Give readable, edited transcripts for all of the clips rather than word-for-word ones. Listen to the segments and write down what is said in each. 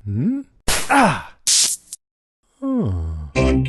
Hmm? Ah! Oh. Hey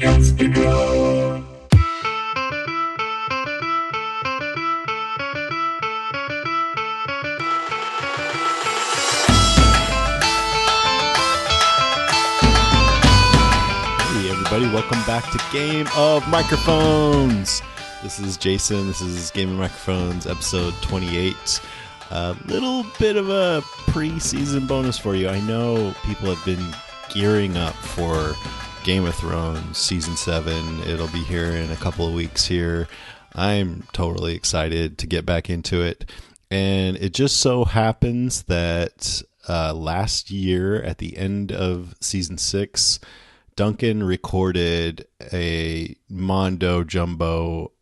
everybody, welcome back to Game of Microphones. This is Jason. This is Game of Microphones, episode 28. A little bit of a pre-season bonus for you. I know people have been gearing up for Game of Thrones Season 7. It'll be here in a couple of weeks here. I'm totally excited to get back into it. And it just so happens that last year at the end of Season 6, Duncan recorded a Mondo Jumbo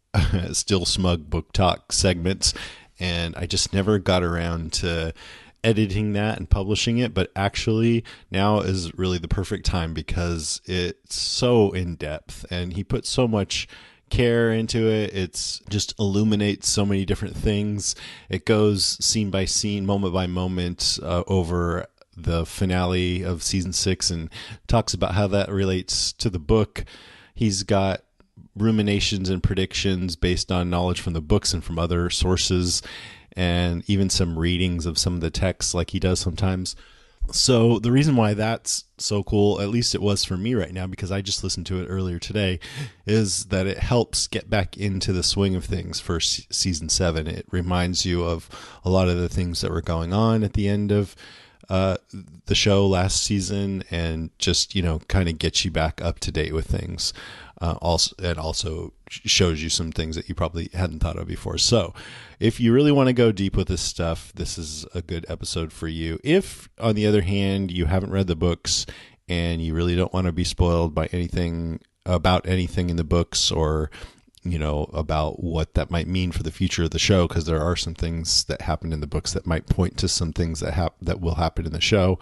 Still Smug Book Talk segments, and I just never got around to editing that and publishing it. But actually now is really the perfect time because it's so in-depth and he put so much care into it. It's just illuminates so many different things. It goes scene by scene, moment by moment over the finale of season 6 and talks about how that relates to the book. He's got ruminations and predictions based on knowledge from the books and from other sources, and even some readings of some of the texts like he does sometimes. So the reason why that's so cool, at least it was for me right now, because I just listened to it earlier today, is that it helps get back into the swing of things for season 7. It reminds you of a lot of the things that were going on at the end of the show last season, and just, kind of gets you back up to date with things. It also shows you some things that you probably hadn't thought of before. So if you really want to go deep with this stuff, this is a good episode for you. If, on the other hand, you haven't read the books and you really don't want to be spoiled by anything about anything in the books, or about what that might mean for the future of the show, because there are some things that happen in the books that might point to some things that will happen in the show,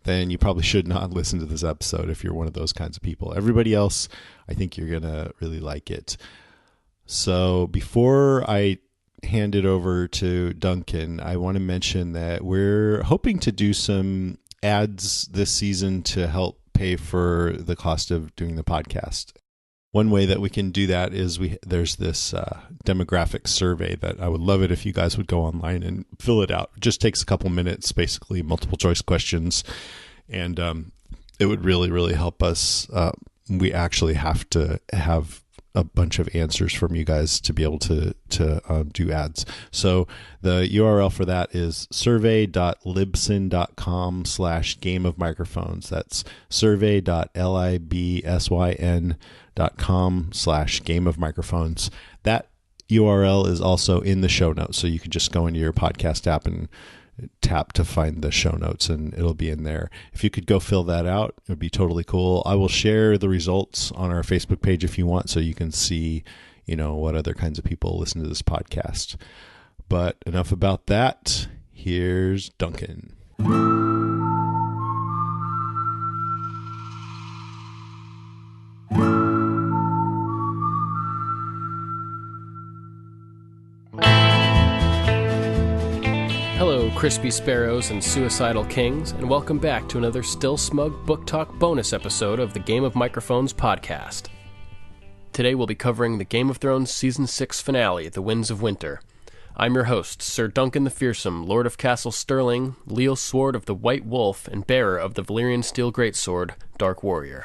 then you probably should not listen to this episode if you're one of those kinds of people. Everybody else, I think you're going to really like it. So before I hand it over to Duncan, I want to mention that we're hoping to do some ads this season to help pay for the cost of doing the podcast. One way that we can do that is there's this demographic survey that I would love it if you guys would go online and fill it out. It just takes a couple minutes, basically multiple choice questions, and it would really, really help us. We actually have to have a bunch of answers from you guys to be able to do ads. So the URL for that is survey.libsyn.com/game of microphones. That's survey.libsyn.com/game of microphones. That URL is also in the show notes, so you can just go into your podcast app and tap to find the show notes, and it'll be in there. If you could go fill that out, it would be totally cool. I will share the results on our Facebook page if you want, so you can see, what other kinds of people listen to this podcast. But enough about that. Here's Duncan. Hello, crispy sparrows and suicidal kings, and welcome back to another Still Smug Book Talk bonus episode of the Game of Microphones podcast. Today we'll be covering the Game of Thrones Season 6 finale, The Winds of Winter. I'm your host, Sir Duncan the Fearsome, Lord of Castle Stirling, Leal Sword of the White Wolf, and bearer of the Valyrian Steel Greatsword, Dark Warrior.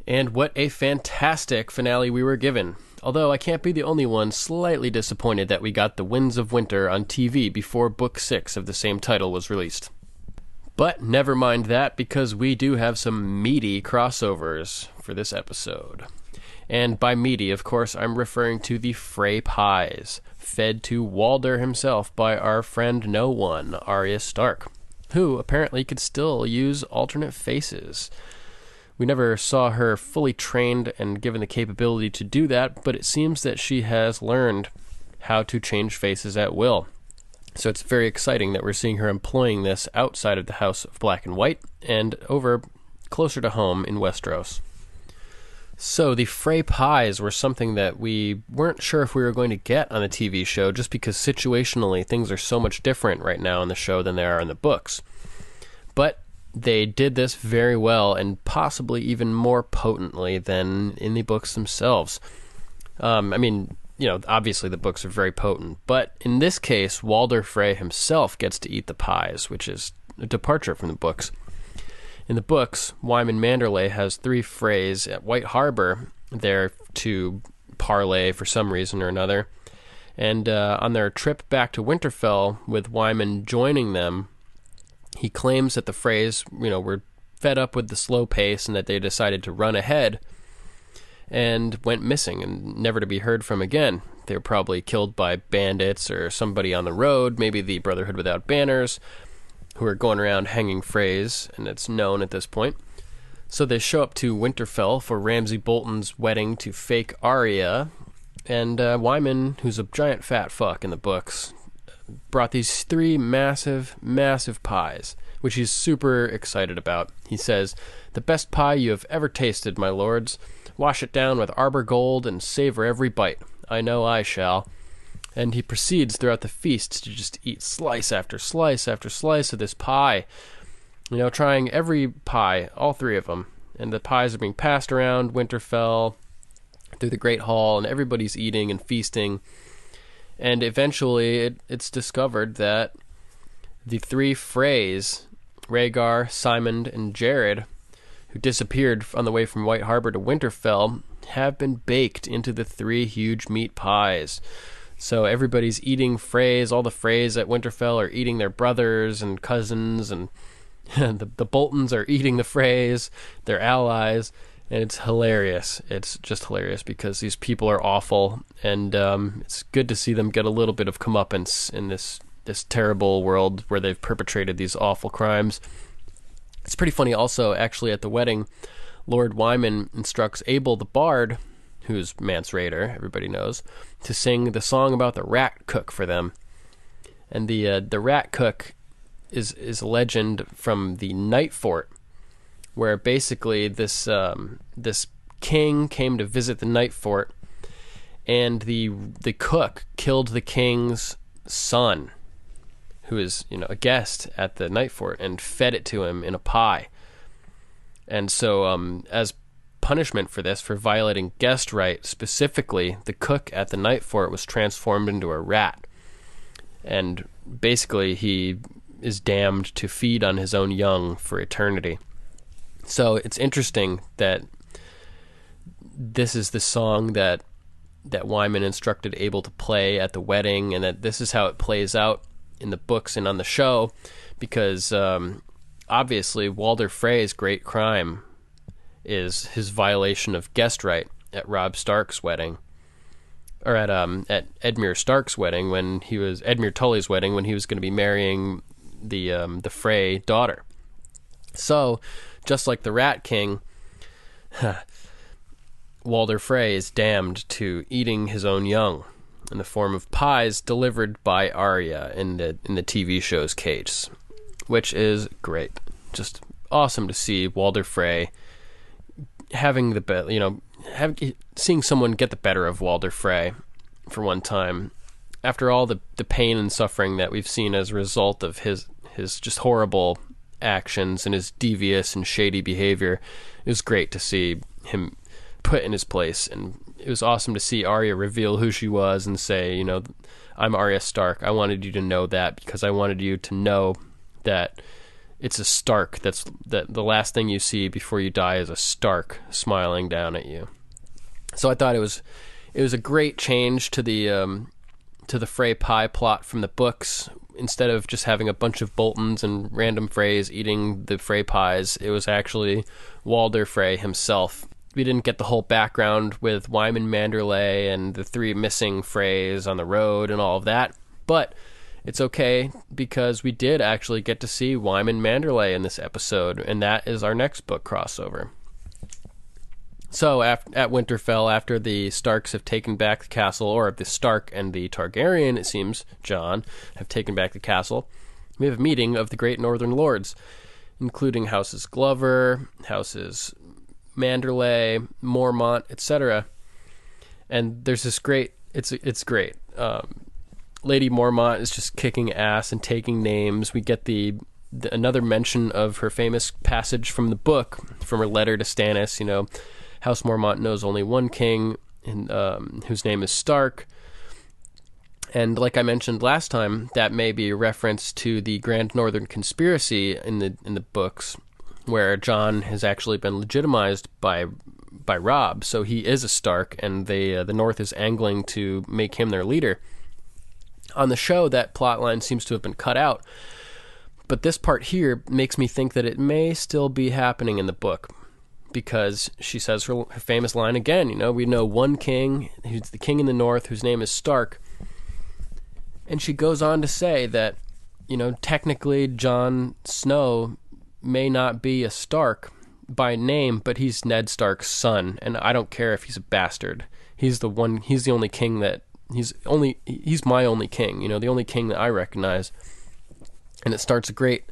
And what a fantastic finale we were given. Although I can't be the only one slightly disappointed that we got The Winds of Winter on TV before Book 6 of the same title was released. But never mind that, because we do have some meaty crossovers for this episode. And by meaty, of course, I'm referring to the Frey pies, fed to Walder himself by our friend No One, Arya Stark, who apparently could still use alternate faces. We never saw her fully trained and given the capability to do that, but it seems that she has learned how to change faces at will. So it's very exciting that we're seeing her employing this outside of the House of Black and White and over closer to home in Westeros. So the Frey pies were something that we weren't sure if we were going to get on the TV show, just because situationally things are so much different right now in the show than they are in the books. But they did this very well and possibly even more potently than in the books themselves. Obviously the books are very potent, but in this case, Walder Frey himself gets to eat the pies, which is a departure from the books. In the books, Wyman Manderley has 3 Freys at White Harbor there to parley for some reason or another. And on their trip back to Winterfell, with Wyman joining them, he claims that the Freys, were fed up with the slow pace and that they decided to run ahead and went missing and never to be heard from again. They were probably killed by bandits or somebody on the road, maybe the Brotherhood Without Banners, who are going around hanging Freys, and it's known at this point. So they show up to Winterfell for Ramsay Bolton's wedding to fake Arya, and Wyman, who's a giant fat fuck in the books, brought these 3 massive, massive pies, which he's super excited about. He says, "The best pie you have ever tasted, my lords. Wash it down with arbor gold and savor every bite. I know I shall." And he proceeds throughout the feast to just eat slice after slice after slice of this pie, trying every pie, all 3 of them. And the pies are being passed around Winterfell through the Great Hall, and everybody's eating and feasting. And eventually it's discovered that the 3 Freys, Rhaegar, Simon, and Jared, who disappeared on the way from White Harbor to Winterfell, have been baked into the 3 huge meat pies. So everybody's eating Freys. All the Freys at Winterfell are eating their brothers and cousins, and the Boltons are eating the Freys, their allies. And it's hilarious. It's just hilarious because these people are awful, and it's good to see them get a little bit of comeuppance in this terrible world where they've perpetrated these awful crimes. It's pretty funny also, actually, at the wedding, Lord Wyman instructs Abel the Bard, who's Mance Rayder, everybody knows, to sing the song about the rat cook for them. And the rat cook is a legend from the Night Fort, where basically this king came to visit the Night Fort, and the cook killed the king's son, who is a guest at the Night Fort, and fed it to him in a pie. And so as punishment for this, for violating guest right specifically, the cook at the Night Fort was transformed into a rat, and basically he is damned to feed on his own young for eternity. So it's interesting that this is the song that Wyman instructed Abel to play at the wedding, and that this is how it plays out in the books and on the show, because obviously Walder Frey's great crime is his violation of guest right at Robb Stark's wedding, or at Edmure Stark's wedding, when he was Edmure Tully's wedding, when he was going to be marrying the Frey daughter. So, just like the Rat King, Walder Frey is damned to eating his own young in the form of pies delivered by Arya in the TV show's case, which is great. Just awesome to see Walder Frey having seeing someone get the better of Walder Frey for one time, after all the pain and suffering that we've seen as a result of his just horrible actions and his devious and shady behavior. It was great to see him put in his place, and it was awesome to see Arya reveal who she was and say, I'm Arya Stark. I wanted you to know that because I wanted you to know that it's a Stark. That the last thing you see before you die is a Stark smiling down at you. So I thought it was a great change to the Frey pie plot from the books. Instead of just having a bunch of Boltons and random Freys eating the Frey pies, it was actually Walder Frey himself. We didn't get the whole background with Wyman Manderley and the 3 missing Freys on the road and all of that, but it's okay because we did actually get to see Wyman Manderley in this episode, and that is our next book crossover. So at Winterfell, after the Starks have taken back the castle, or the Stark and the Targaryen, it seems, Jon, have taken back the castle, we have a meeting of the Great Northern Lords, including Houses Glover, Houses Manderley, Mormont, etc. And there's this great, it's great. Lady Mormont is just kicking ass and taking names. We get the another mention of her famous passage from the book, from her letter to Stannis. House Mormont knows only one king, and whose name is Stark. And like I mentioned last time, that may be a reference to the Grand Northern Conspiracy in the books, where Jon has actually been legitimized by Robb, so he is a Stark, and the North is angling to make him their leader. On the show, that plotline seems to have been cut out, but this part here makes me think that it may still be happening in the book, because she says her famous line again. We know one king, who's the king in the North, whose name is Stark. And she goes on to say that, technically Jon Snow may not be a Stark by name, but he's Ned Stark's son, and I don't care if he's a bastard. He's the only king he's my only king, the only king that I recognize. And it starts a great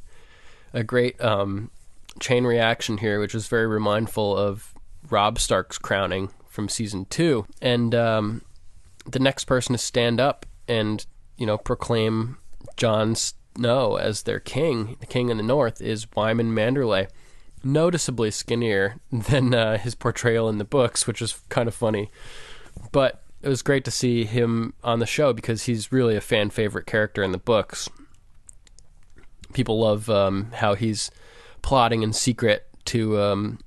chain reaction here, which is very remindful of Robb Stark's crowning from season 2. And the next person to stand up and proclaim Jon Snow as their king, the king in the North, is Wyman Manderley. Noticeably skinnier than his portrayal in the books, which is kind of funny. But it was great to see him on the show, because he's really a fan favorite character in the books. People love how he's plotting in secret to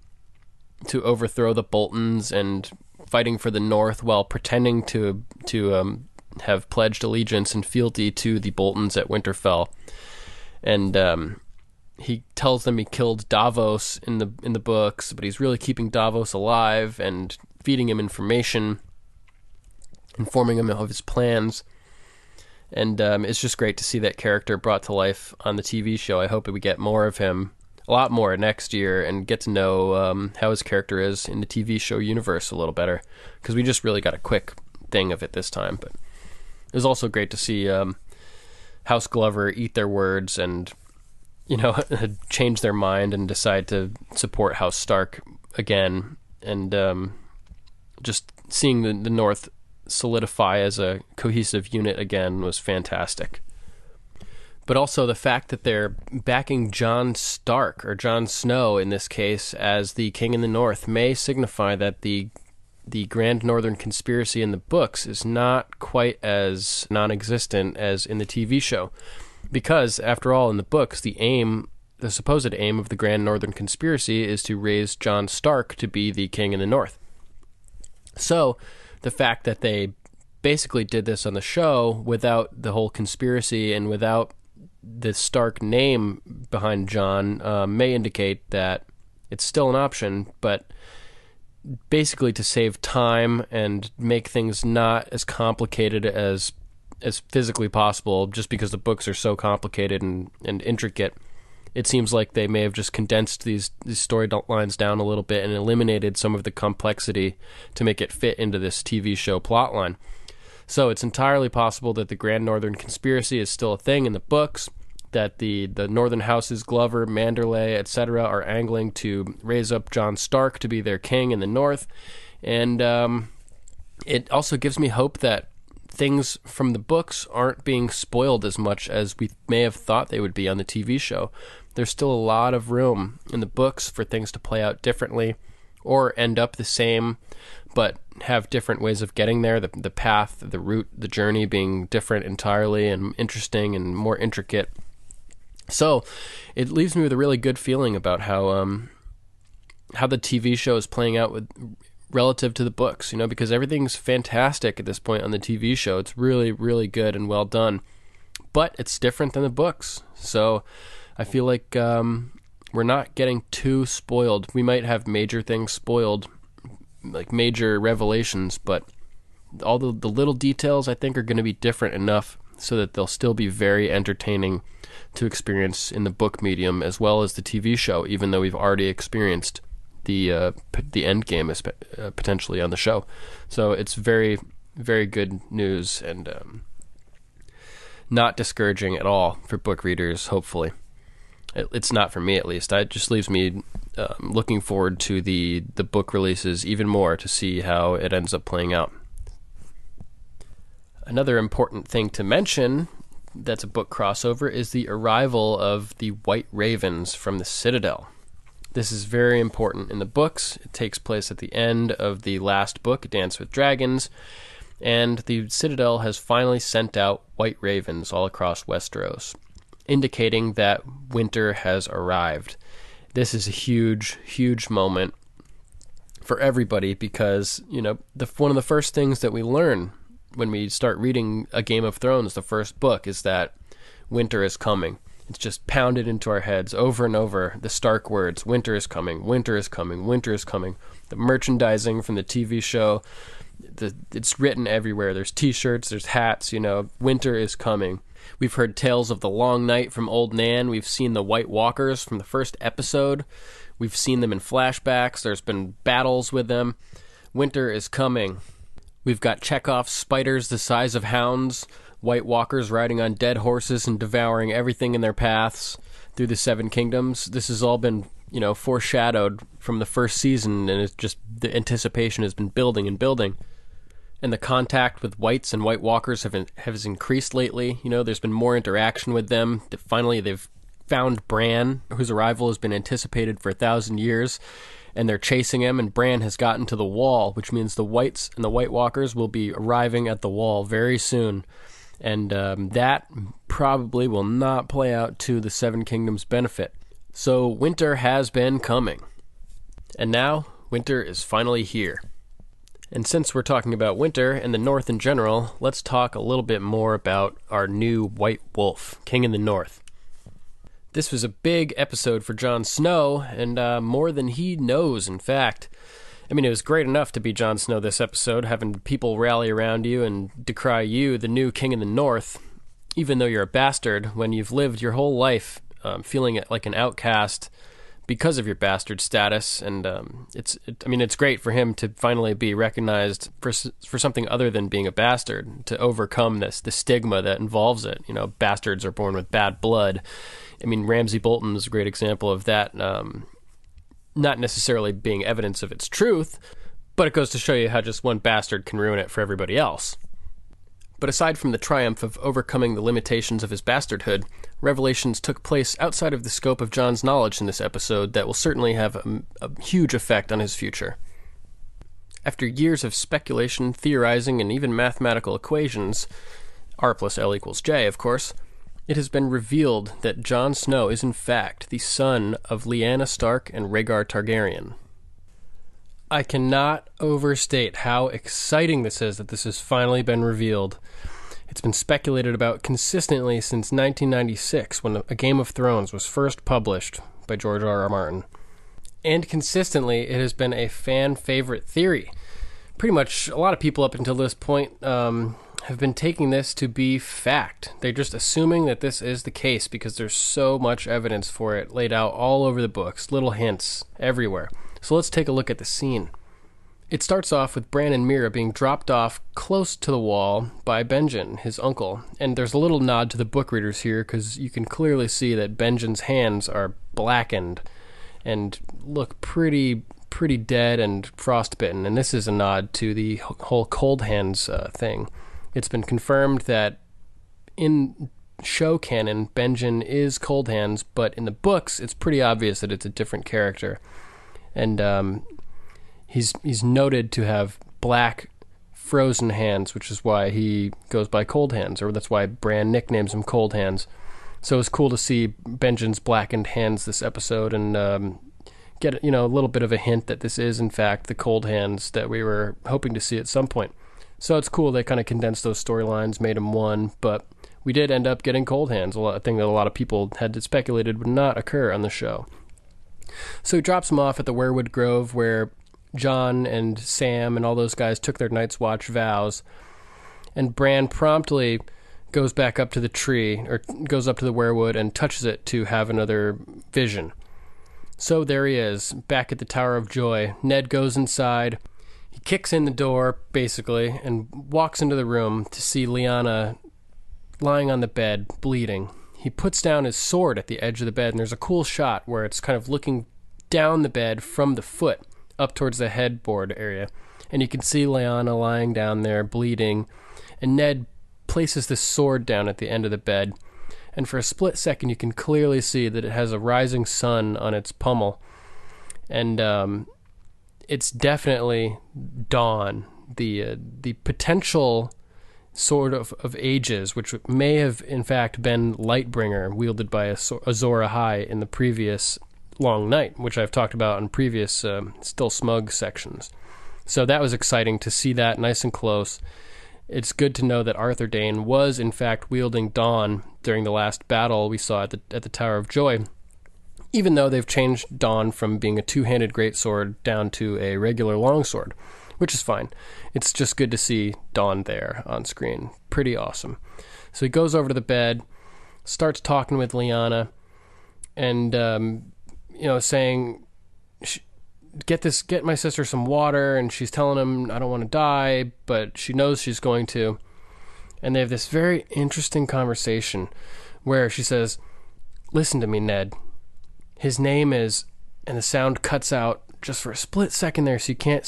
overthrow the Boltons and fighting for the North while pretending to have pledged allegiance and fealty to the Boltons at Winterfell. And he tells them he killed Davos in the books, but he's really keeping Davos alive and feeding him information, informing him of his plans. And it's just great to see that character brought to life on the TV show. I hope that we get more of him, a lot more next year, and get to know how his character is in the TV show universe a little better, because we just really got a quick thing of it this time. But it was also great to see House Glover eat their words and, change their mind and decide to support House Stark again. And just seeing the North solidify as a cohesive unit again was fantastic. But also the fact that they're backing Jon Stark, or Jon Snow in this case, as the king in the North may signify that the Grand Northern Conspiracy in the books is not quite as non-existent as in the TV show. Because, after all, in the books, the supposed aim of the Grand Northern Conspiracy is to raise Jon Stark to be the king in the North. So, the fact that they basically did this on the show without the whole conspiracy and without the Stark name behind Jon may indicate that it's still an option, but basically to save time and make things not as complicated as physically possible, just because the books are so complicated and intricate. It seems like they may have just condensed these storylines down a little bit and eliminated some of the complexity to make it fit into this TV show plotline. So it's entirely possible that the Grand Northern Conspiracy is still a thing in the books, that the Northern Houses, Glover, Manderley, etc., are angling to raise up Jon Stark to be their king in the North. And it also gives me hope that things from the books aren't being spoiled as much as we may have thought they would be on the TV show. There's still a lot of room in the books for things to play out differently or end up the same, but have different ways of getting there, the path, the route, the journey being different entirely and interesting and more intricate. So it leaves me with a really good feeling about how the TV show is playing out relative to the books, because everything's fantastic at this point on the TV show. It's really, really good and well done, but it's different than the books. So I feel like we're not getting too spoiled. We might have major things spoiled, like major revelations, but all the little details I think are going to be different enough so that they'll still be very entertaining to experience in the book medium as well as the TV show, even though we've already experienced the end game potentially on the show. So it's very, very good news and not discouraging at all for book readers, hopefully. It's not for me, at least. It just leaves me looking forward to the book releases even more to see how it ends up playing out. Another important thing to mention that's a book crossover is the arrival of the White Ravens from the Citadel. This is very important in the books. It takes place at the end of the last book, Dance with Dragons, and the Citadel has finally sent out White Ravens all across Westeros, indicating that winter has arrived. This is a huge, huge moment for everybody because, one of the first things that we learn when we start reading A Game of Thrones, the first book, is that winter is coming. It's just pounded into our heads over and over, the Stark words, winter is coming, winter is coming, winter is coming. The merchandising from the TV show, it's written everywhere. There's t-shirts, there's hats, winter is coming. We've heard tales of the long night from Old Nan. We've seen the White Walkers from the first episode. We've seen them in flashbacks. There's been battles with them. Winter is coming. We've got Chekhov's spiders the size of hounds, White Walkers riding on dead horses and devouring everything in their paths through the Seven Kingdoms. This has all been, foreshadowed from the first season, and it's just the anticipation has been building and building. And the contact with Whites and White Walkers has increased lately. There's been more interaction with them. Finally, they've found Bran, whose arrival has been anticipated for 1,000 years, and they're chasing him, and Bran has gotten to the wall, which means the Whites and the White Walkers will be arriving at the wall very soon. And that probably will not play out to the Seven Kingdoms' benefit. So winter has been coming. And now, winter is finally here. And since we're talking about winter and the North in general, let's talk a little bit more about our new White Wolf, King in the North. This was a big episode for Jon Snow, and more than he knows, in fact. I mean, it was great enough to be Jon Snow this episode, having people rally around you and decry you, the new King in the North, even though you're a bastard, when you've lived your whole life feeling like an outcast because of your bastard status. And it's great for him to finally be recognized for something other than being a bastard, to overcome the stigma that involves it. Bastards are born with bad blood. I mean, Ramsay Bolton is a great example of that. Not necessarily being evidence of its truth, but it goes to show you how just one bastard can ruin it for everybody else. But aside from the triumph of overcoming the limitations of his bastardhood, revelations took place outside of the scope of Jon's knowledge in this episode that will certainly have a huge effect on his future. After years of speculation, theorizing, and even mathematical equations, R plus L equals J, of course, it has been revealed that Jon Snow is in fact the son of Lyanna Stark and Rhaegar Targaryen. I cannot overstate how exciting this is that this has finally been revealed. It's been speculated about consistently since 1996, when A Game of Thrones was first published by George R.R. Martin. And consistently, it has been a fan-favorite theory. Pretty much a lot of people up until this point have been taking this to be fact. They're just assuming that this is the case because there's so much evidence for it laid out all over the books, little hints everywhere. So let's take a look at the scene. It starts off with Bran and Meera being dropped off close to the wall by Benjen, his uncle. And there's a little nod to the book readers here because you can clearly see that Benjen's hands are blackened and look pretty dead and frostbitten. And this is a nod to the whole cold hands thing. It's been confirmed that in show canon, Benjen is Cold Hands, but in the books, it's pretty obvious that it's a different character. And he's noted to have black, frozen hands, which is why he goes by Cold Hands, or that's why Bran nicknames him Cold Hands. So it's cool to see Benjen's blackened hands this episode and get a little bit of a hint that this is, in fact, the Cold Hands that we were hoping to see at some point. So it's cool they kind of condensed those storylines, made them one, but we did end up getting Cold Hands, a thing that a lot of people had speculated would not occur on the show. So he drops him off at the Weirwood Grove where Jon and Sam and all those guys took their Night's Watch vows, and Bran promptly goes back up to the tree, or goes up to the weirwood and touches it to have another vision. So there he is, back at the Tower of Joy. Ned goes inside. He kicks in the door, basically, and walks into the room to see Lyanna lying on the bed, bleeding. He puts down his sword at the edge of the bed, and there's a cool shot where it's kind of looking down the bed from the foot up towards the headboard area. And you can see Lyanna lying down there, bleeding, and Ned places this sword down at the end of the bed, and for a split second you can clearly see that it has a rising sun on its pommel, and it's definitely dawn, the potential sword of ages, which may have in fact been Lightbringer, wielded by Azor Ahai in the previous Long Night, which I've talked about in previous Still Smug sections. So that was exciting to see that nice and close. It's good to know that Arthur Dane was in fact wielding Dawn during the last battle we saw at the Tower of Joy, even though they've changed Dawn from being a two-handed greatsword down to a regular longsword, which is fine. It's just good to see Dawn there on screen. Pretty awesome. So he goes over to the bed, starts talking with Lyanna, and saying, get my sister some water, and she's telling him, I don't want to die, but she knows she's going to. And they have this very interesting conversation where she says, listen to me, Ned. His name is, and the sound cuts out just for a split second there, so you can't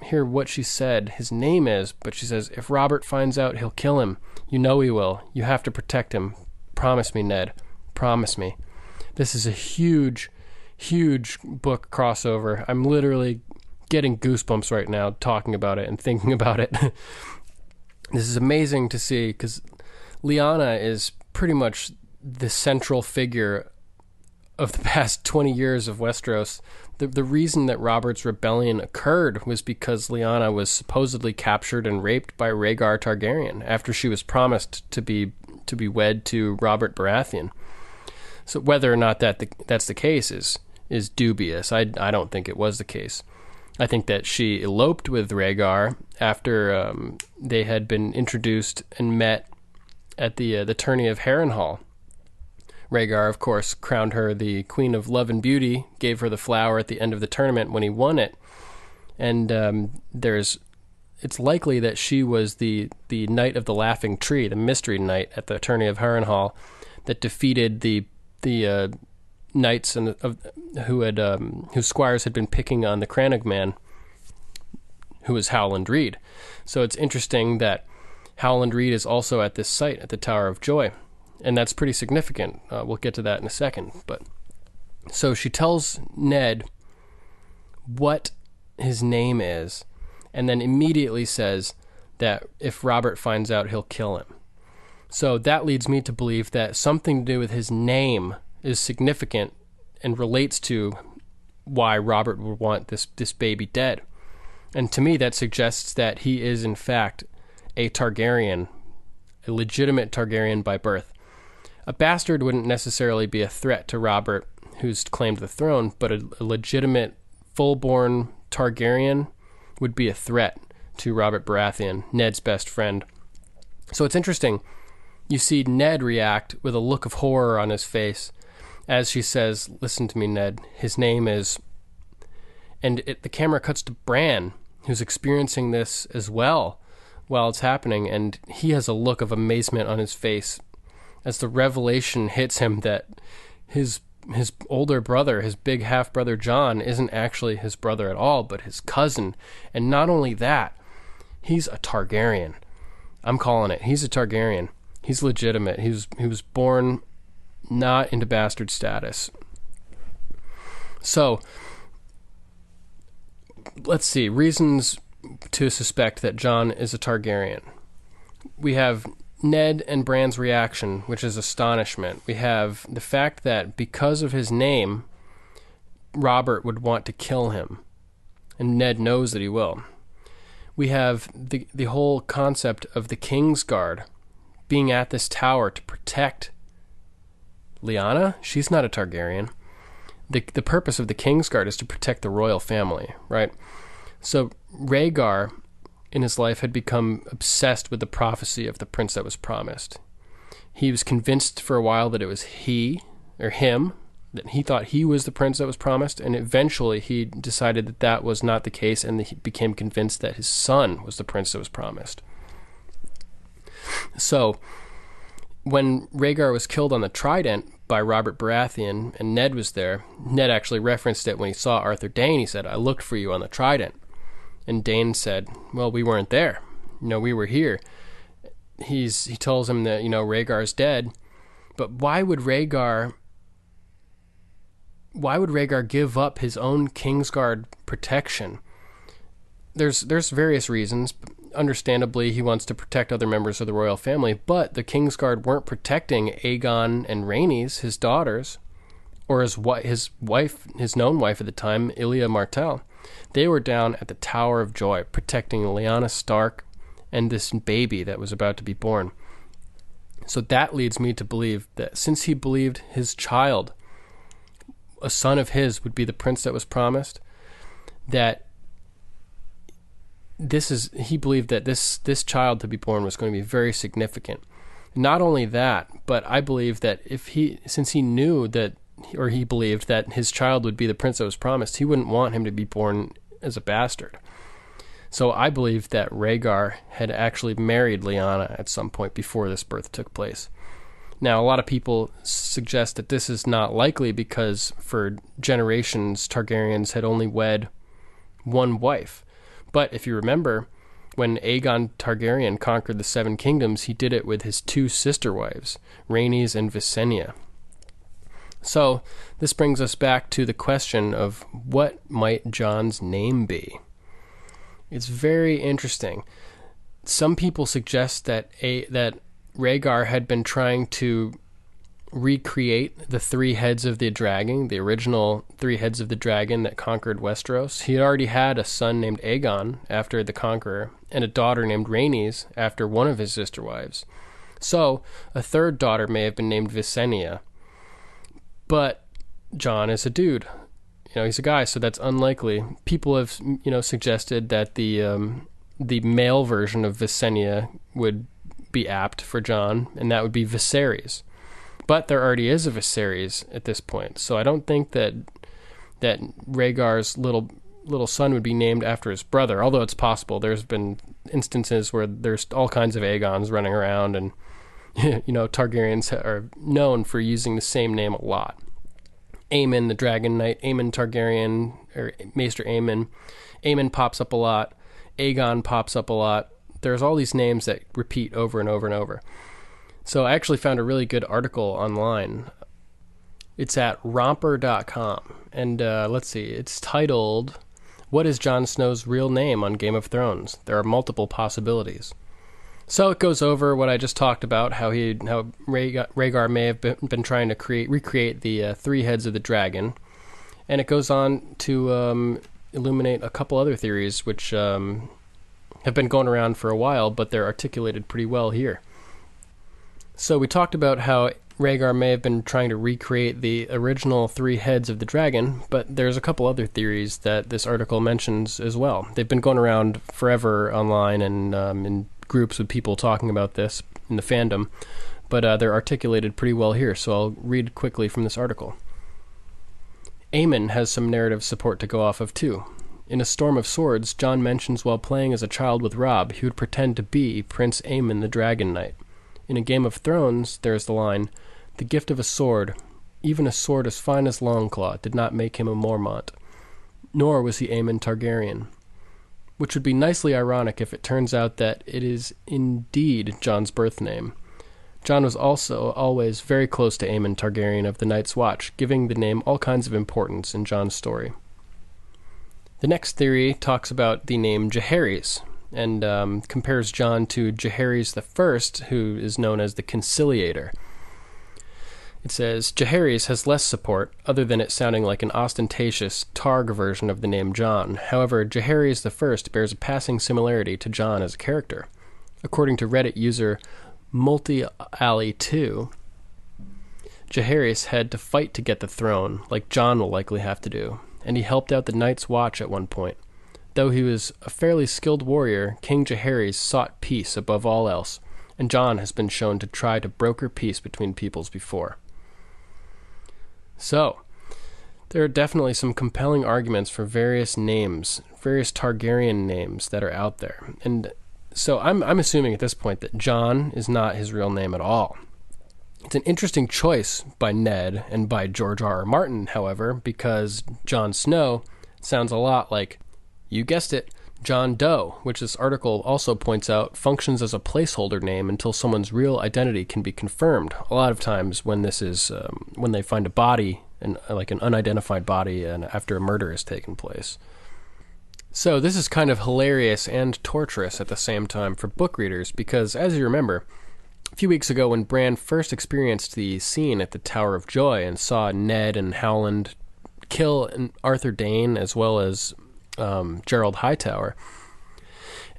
hear what she said. His name is, but she says, if Robert finds out, he'll kill him. You know he will. You have to protect him. Promise me, Ned. Promise me. This is a huge book crossover. I'm literally getting goosebumps right now talking about it and thinking about it. This is amazing to see, because Lyanna is pretty much the central figure of the past 20 years of Westeros. The reason that Robert's rebellion occurred was because Lyanna was supposedly captured and raped by Rhaegar Targaryen after she was promised to be wed to Robert Baratheon. So whether or not that's the case is dubious. I don't think it was the case. I think that she eloped with Rhaegar after they had been introduced and met at the tourney of Harrenhal. Rhaegar, of course, crowned her the Queen of Love and Beauty, gave her the flower at the end of the tournament when he won it, and it's likely that she was the Knight of the Laughing Tree, the Mystery Knight at the tourney of Harrenhal, that defeated the knights whose squires had been picking on the Crannog man, who was Howland Reed. So it's interesting that Howland Reed is also at this site at the Tower of Joy, and that's pretty significant. We'll get to that in a second. But so she tells Ned what his name is, and then immediately says that if Robert finds out, he'll kill him. So that leads me to believe that something to do with his name is significant and relates to why Robert would want this baby dead. And to me, that suggests that he is, in fact, a Targaryen, a legitimate Targaryen by birth. A bastard wouldn't necessarily be a threat to Robert, who's claimed the throne, but a legitimate, full-born Targaryen would be a threat to Robert Baratheon, Ned's best friend. So it's interesting. You see Ned react with a look of horror on his face as she says, listen to me, Ned, his name is... And the camera cuts to Bran, who's experiencing this as well while it's happening, and he has a look of amazement on his face as the revelation hits him that his older brother, his big half-brother Jon, isn't actually his brother at all, but his cousin. And not only that, he's a Targaryen. I'm calling it. He's a Targaryen. He's legitimate. He was born not into bastard status. So, let's see. Reasons to suspect that Jon is a Targaryen. We have Ned and Bran's reaction, which is astonishment. We have the fact that because of his name, Robert would want to kill him. And Ned knows that he will. We have the whole concept of the Kingsguard being at this tower to protect Lyanna. She's not a Targaryen. The purpose of the Kingsguard is to protect the royal family, right? So Rhaegar, in his life, had become obsessed with the prophecy of the prince that was promised. He was convinced for a while that it was him, that he thought he was the prince that was promised, and eventually he decided that was not the case, and he became convinced that his son was the prince that was promised. So, when Rhaegar was killed on the Trident by Robert Baratheon, and Ned was there, Ned actually referenced it when he saw Arthur Dane. He said, I looked for you on the Trident. And Dane said, well, we weren't there. We were here. he tells him that, Rhaegar's dead. But why would Rhaegar give up his own Kingsguard protection? There's various reasons. Understandably, he wants to protect other members of the royal family, but the Kingsguard weren't protecting Aegon and Rhaenys, his daughters, or his known wife at the time, Ilia Martell. They were down at the Tower of Joy, protecting Lyanna Stark and this baby that was about to be born. So that leads me to believe that since he believed his child, a son of his, would be the prince that was promised, that he believed that this child to be born was going to be very significant. Not only that, but I believe that since he knew that, or he believed that his child would be the prince that was promised, he wouldn't want him to be born as a bastard. So I believe that Rhaegar had actually married Lyanna at some point before this birth took place. Now, a lot of people suggest that this is not likely because for generations, Targaryens had only wed one wife. But if you remember, when Aegon Targaryen conquered the Seven Kingdoms, he did it with his two sister wives, Rhaenys and Visenya. So this brings us back to the question of what might Jon's name be? It's very interesting. Some people suggest that Rhaegar had been trying to recreate the three heads of the dragon, the original three heads of the dragon that conquered Westeros. He already had a son named Aegon after the Conqueror, and a daughter named Rhaenys after one of his sister wives. So a third daughter may have been named Visenya. But Jon is a dude. He's a guy, so that's unlikely. People have, suggested that the male version of Visenya would be apt for Jon, and that would be Viserys. But there already is a Viserys at this point, so I don't think that Rhaegar's little son would be named after his brother, although it's possible. There's been instances where there's all kinds of Aegons running around, and Targaryens are known for using the same name a lot. Aemon the Dragon Knight, Aemon Targaryen, or Maester Aemon. Aemon pops up a lot. Aegon pops up a lot. There's all these names that repeat over and over and over. So I actually found a really good article online. It's at romper.com. And let's see, it's titled, "What is Jon Snow's Real Name on Game of Thrones? There are multiple possibilities." So it goes over what I just talked about, how Rhaegar may have been trying to recreate the three heads of the dragon. And it goes on to illuminate a couple other theories which have been going around for a while, but they're articulated pretty well here. So we talked about how Rhaegar may have been trying to recreate the original three heads of the dragon, but there's a couple other theories that this article mentions as well. They've been going around forever online and in groups with people talking about this in the fandom, but they're articulated pretty well here, so I'll read quickly from this article. Aemon has some narrative support to go off of too. In A Storm of Swords, Jon mentions while playing as a child with Robb, he would pretend to be Prince Aemon the Dragon Knight. In A Game of Thrones, there is the line, "The gift of a sword, even a sword as fine as Longclaw, did not make him a Mormont, nor was he Aemon Targaryen," which would be nicely ironic if it turns out that it is indeed Jon's birth name. Jon was also always very close to Aemon Targaryen of the Night's Watch, giving the name all kinds of importance in Jon's story. The next theory talks about the name Jaehaerys, and compares Jon to Jaehaerys I, who is known as the Conciliator. It says, Jaehaerys has less support, other than it sounding like an ostentatious Targ version of the name Jon. However, Jaehaerys I bears a passing similarity to Jon as a character. According to Reddit user MultiAlley2, Jaehaerys had to fight to get the throne, like Jon will likely have to do, and he helped out the Night's Watch at one point. Though he was a fairly skilled warrior, King Jaehaerys sought peace above all else, and Jon has been shown to try to broker peace between peoples before. So, there are definitely some compelling arguments for various names, various Targaryen names that are out there. And so I'm assuming at this point that Jon is not his real name at all. It's an interesting choice by Ned and by George R.R. Martin, however, because Jon Snow sounds a lot like, you guessed it, John Doe, which this article also points out functions as a placeholder name until someone's real identity can be confirmed. A lot of times when this is when they find a body, like an unidentified body, and after a murder has taken place. So this is kind of hilarious and torturous at the same time for book readers, because as you remember, a few weeks ago when Bran first experienced the scene at the Tower of Joy and saw Ned and Howland kill Arthur Dane as well as Gerald Hightower,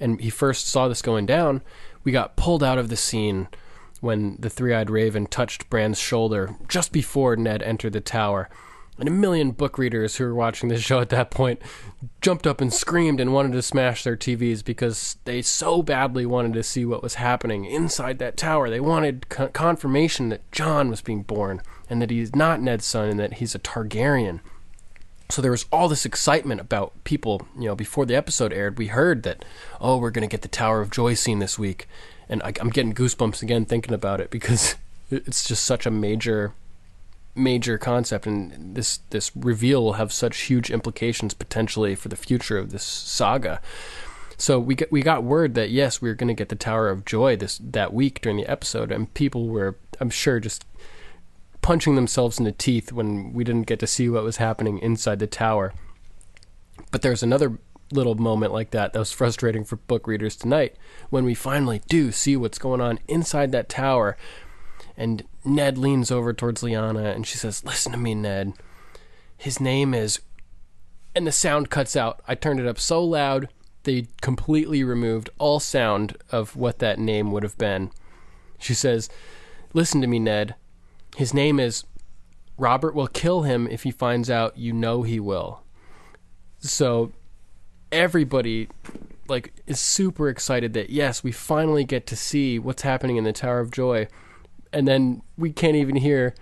and he first saw this going down, we got pulled out of the scene when the three-eyed raven touched Bran's shoulder just before Ned entered the tower. And a million book readers who were watching this show at that point jumped up and screamed and wanted to smash their TVs because they so badly wanted to see what was happening inside that tower. They wanted confirmation that Jon was being born and that he's not Ned's son and that he's a Targaryen. So there was all this excitement about people, before the episode aired. We heard that, we're going to get the Tower of Joy scene this week. And I'm getting goosebumps again thinking about it because it's just such a major concept, and this reveal will have such huge implications potentially for the future of this saga. So we got word that yes, we were going to get the Tower of Joy that week during the episode, and people were, I'm sure, just punching themselves in the teeth when we didn't get to see what was happening inside the tower. But there's another little moment like that was frustrating for book readers tonight when we finally do see what's going on inside that tower. And Ned leans over towards Lyanna and she says, "Listen to me, Ned. His name is..." And the sound cuts out. I turned it up so loud, they completely removed all sound of what that name would have been. She says, "Listen to me, Ned. His name is... Robert will kill him if he finds out you know he will." So everybody is super excited that yes, we finally get to see what's happening in the Tower of Joy. And then we can't even hear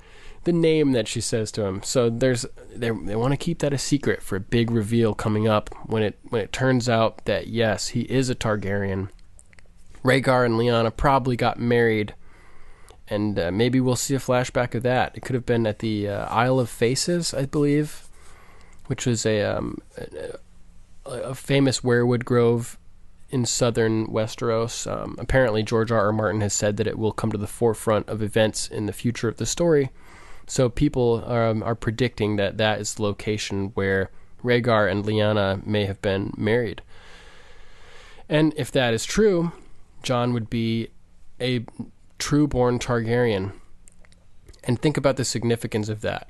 the name that she says to him. So they want to keep that a secret for a big reveal coming up when it turns out that yes, he is a Targaryen. Rhaegar and Lyanna probably got married, and maybe we'll see a flashback of that. It could have been at the Isle of Faces, I believe, which was a famous weirwood grove in southern Westeros. Apparently George R.R. Martin has said that it will come to the forefront of events in the future of the story. So people are predicting that is the location where Rhaegar and Lyanna may have been married. And if that is true, Jon would be a true-born Targaryen. And think about the significance of that.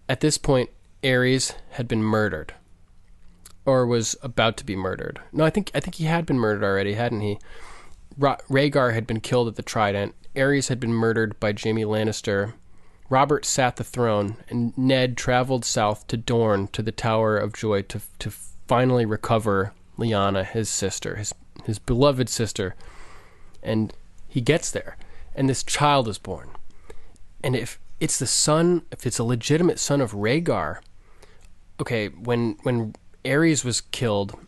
At this point, Aerys had been murdered. Or was about to be murdered. No, I think he had been murdered already, hadn't he? Rhaegar had been killed at the Trident. Aerys had been murdered by Jaime Lannister. Robert sat the throne, and Ned traveled south to Dorne, to the Tower of Joy, to finally recover Lyanna, his sister, his beloved sister. And he gets there, and this child is born. And if it's a legitimate son of Rhaegar, okay, when Aerys was killed,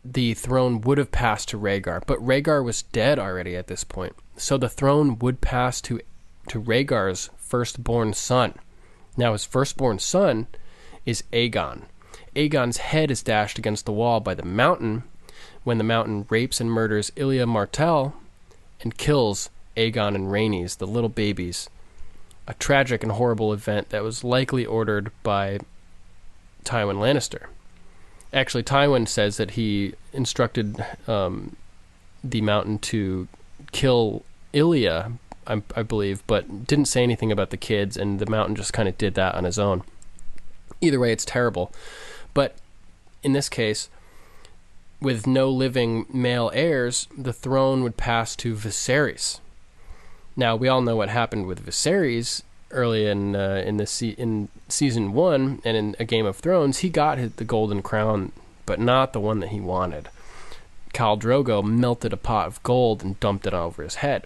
the throne would have passed to Rhaegar, but Rhaegar was dead already at this point. So the throne would pass to Rhaegar's firstborn son. Now his firstborn son is Aegon. Aegon's head is dashed against the wall by the Mountain when the Mountain rapes and murders Ilya Martell and kills Aegon and Rhaenys, the little babies. A tragic and horrible event that was likely ordered by Tywin Lannister. Actually, Tywin says that he instructed the Mountain to kill Ilya, I believe, but didn't say anything about the kids, and the Mountain just kind of did that on his own. Either way, it's terrible. But in this case, with no living male heirs, the throne would pass to Viserys. Now, we all know what happened with Viserys early in season 1 and in A Game of Thrones. He got the golden crown, but not the one that he wanted. Khal Drogo melted a pot of gold and dumped it over his head.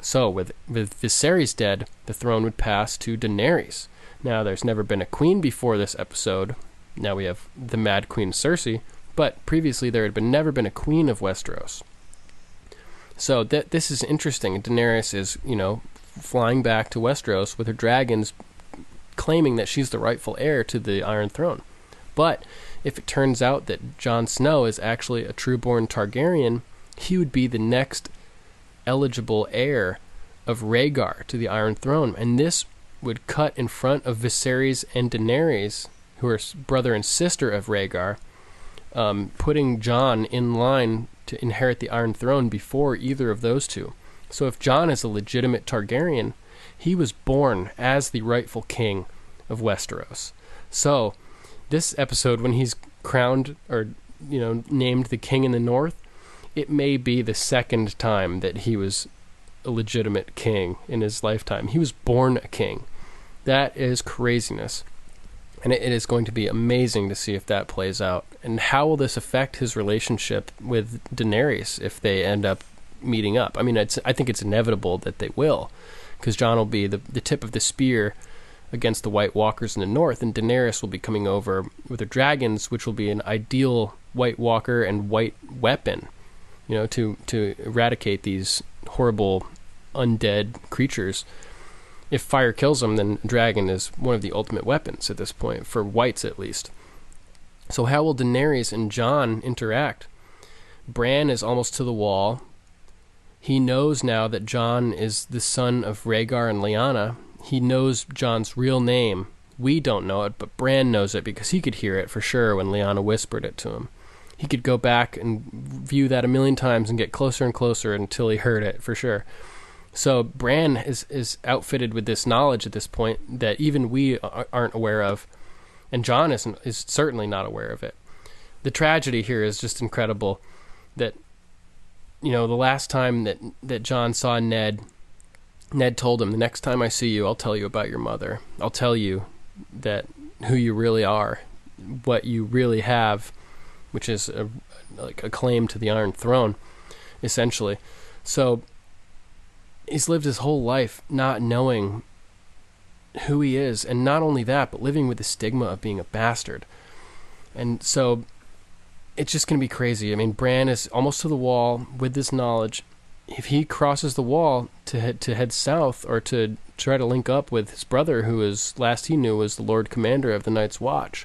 So with Viserys dead, the throne would pass to Daenerys. Now, there's never been a queen before this episode. Now we have the Mad Queen Cersei, but previously there had never been a queen of Westeros. So this is interesting. Daenerys is, flying back to Westeros with her dragons, claiming that she's the rightful heir to the Iron Throne. But if it turns out that Jon Snow is actually a true-born Targaryen, he would be the next eligible heir of Rhaegar to the Iron Throne, and this would cut in front of Viserys and Daenerys, who are brother and sister of Rhaegar, putting Jon in line to inherit the Iron Throne before either of those two. So if Jon is a legitimate Targaryen, he was born as the rightful king of Westeros. So this episode, when he's crowned or named the king in the north, it may be the second time that he was a legitimate king in his lifetime. He was born a king. That is craziness. And it is going to be amazing to see if that plays out. And how will this affect his relationship with Daenerys if they end up meeting up? I mean, I think it's inevitable that they will, because Jon will be the tip of the spear against the White Walkers in the north, and Daenerys will be coming over with her dragons, which will be an ideal White Walker and white weapon, to eradicate these horrible undead creatures. If fire kills them, then dragon is one of the ultimate weapons at this point, for whites at least. So how will Daenerys and Jon interact? Bran is almost to the wall. He knows now that Jon is the son of Rhaegar and Lyanna. He knows Jon's real name. We don't know it, but Bran knows it because he could hear it for sure when Lyanna whispered it to him. He could go back and view that a million times and get closer and closer until he heard it for sure. So Bran is outfitted with this knowledge at this point that even we aren't aware of, and Jon is certainly not aware of it. The tragedy here is just incredible that, the last time that Jon saw Ned told him, the next time I see you, I'll tell you about your mother. I'll tell you that who you really are, what you really have, which is a claim to the Iron Throne, essentially. So he's lived his whole life not knowing who he is, and not only that, but living with the stigma of being a bastard. And so it's just going to be crazy. I mean, Bran is almost to the wall with this knowledge. If he crosses the wall to head south, or to try to link up with his brother, who is, last he knew, was the Lord Commander of the Night's Watch,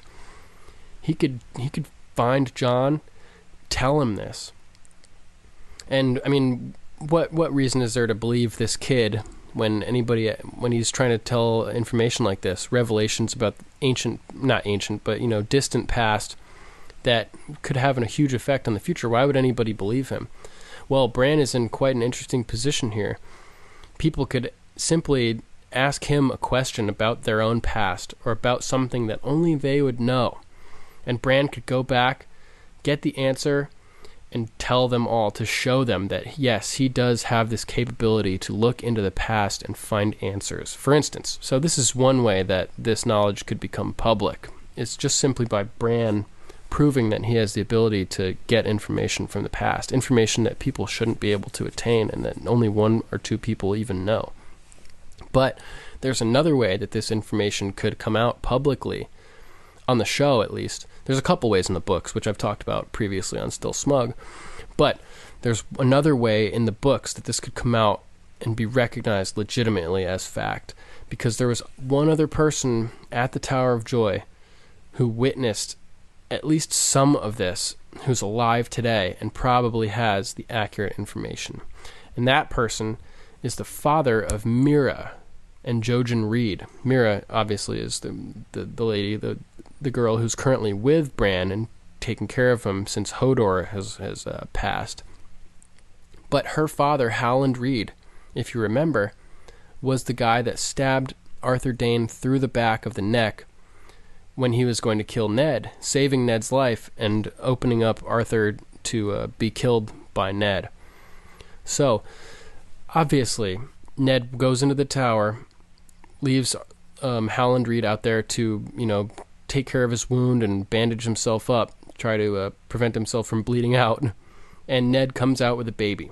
he could find Jon, tell him this. And I mean, what reason is there to believe this kid when he's trying to tell information like this, revelations about distant past that could have a huge effect on the future? Why would anybody believe him? Well, Bran is in quite an interesting position here. People could simply ask him a question about their own past, or about something that only they would know, and Bran could go back, get the answer, and tell them all, to show them that, yes, he does have this capability to look into the past and find answers. For instance, so this is one way that this knowledge could become public. It's just simply by Bran proving that he has the ability to get information from the past, information that people shouldn't be able to attain, and that only one or two people even know. But there's another way that this information could come out publicly, on the show at least. There's a couple ways in the books, which I've talked about previously on Still Smug, but there's another way in the books that this could come out and be recognized legitimately as fact, because there was one other person at the Tower of Joy who witnessed at least some of this, who's alive today and probably has the accurate information. And that person is the father of Mira and Jojen Reed. Mira, obviously, is the lady, the girl who's currently with Bran and taking care of him since Hodor has passed. But her father, Howland Reed, if you remember, was the guy that stabbed Arthur Dayne through the back of the neck when he was going to kill Ned, saving Ned's life and opening up Arthur to be killed by Ned. So, obviously, Ned goes into the tower, leaves Howland Reed out there to, take care of his wound and bandage himself up, try to prevent himself from bleeding out, and Ned comes out with a baby.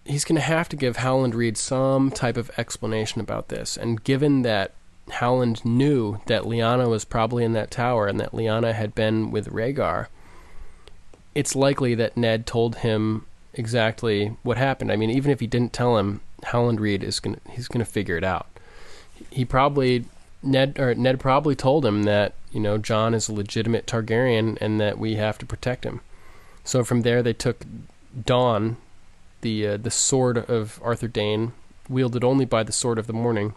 He's going to have to give Howland Reed some type of explanation about this, and given that Howland knew that Lyanna was probably in that tower and that Lyanna had been with Rhaegar, it's likely that Ned told him exactly what happened. I mean, even if he didn't tell him, Howland Reed he's gonna figure it out. Ned probably told him that Jon is a legitimate Targaryen and that we have to protect him. So from there they took Dawn, the sword of Arthur Dayne, wielded only by the Sword of the Morning,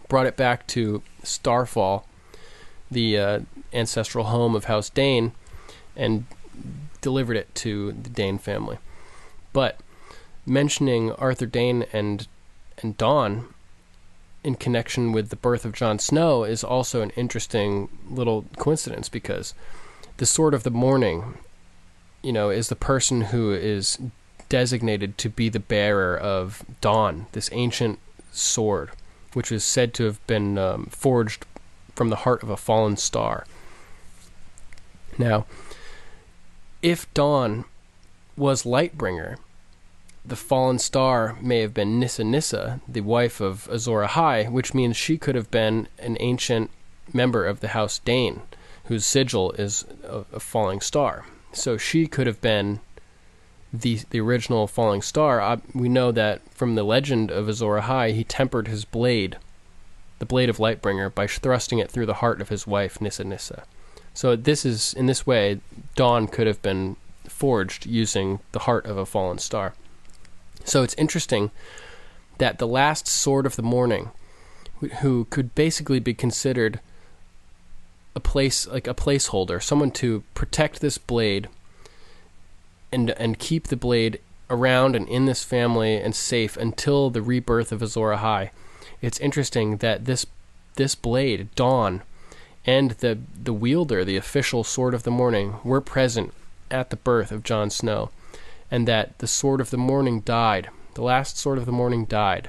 brought it back to Starfall, the ancestral home of House Dayne, and delivered it to the Dayne family. But mentioning Arthur Dayne and Dawn in connection with the birth of Jon Snow is also an interesting little coincidence, because the Sword of the Morning, is the person who is designated to be the bearer of Dawn, this ancient sword, which is said to have been forged from the heart of a fallen star. Now, if Dawn was Lightbringer, the fallen star may have been Nissa, the wife of Azor Ahai, which means she could have been an ancient member of the House Dayne, whose sigil is a falling star. So she could have been the original falling star. We know that from the legend of Azor Ahai, he tempered his blade, the blade of Lightbringer, by thrusting it through the heart of his wife, Nissa. So in this way, Dawn could have been forged using the heart of a fallen star. So it's interesting that the last Sword of the Morning, who could basically be considered a placeholder, someone to protect this blade and keep the blade around and in this family and safe until the rebirth of Azor Ahai. It's interesting that this blade, Dawn, and the wielder, the official Sword of the Morning, were present at the birth of Jon Snow, and that the Sword of the Morning died, the last Sword of the Morning died,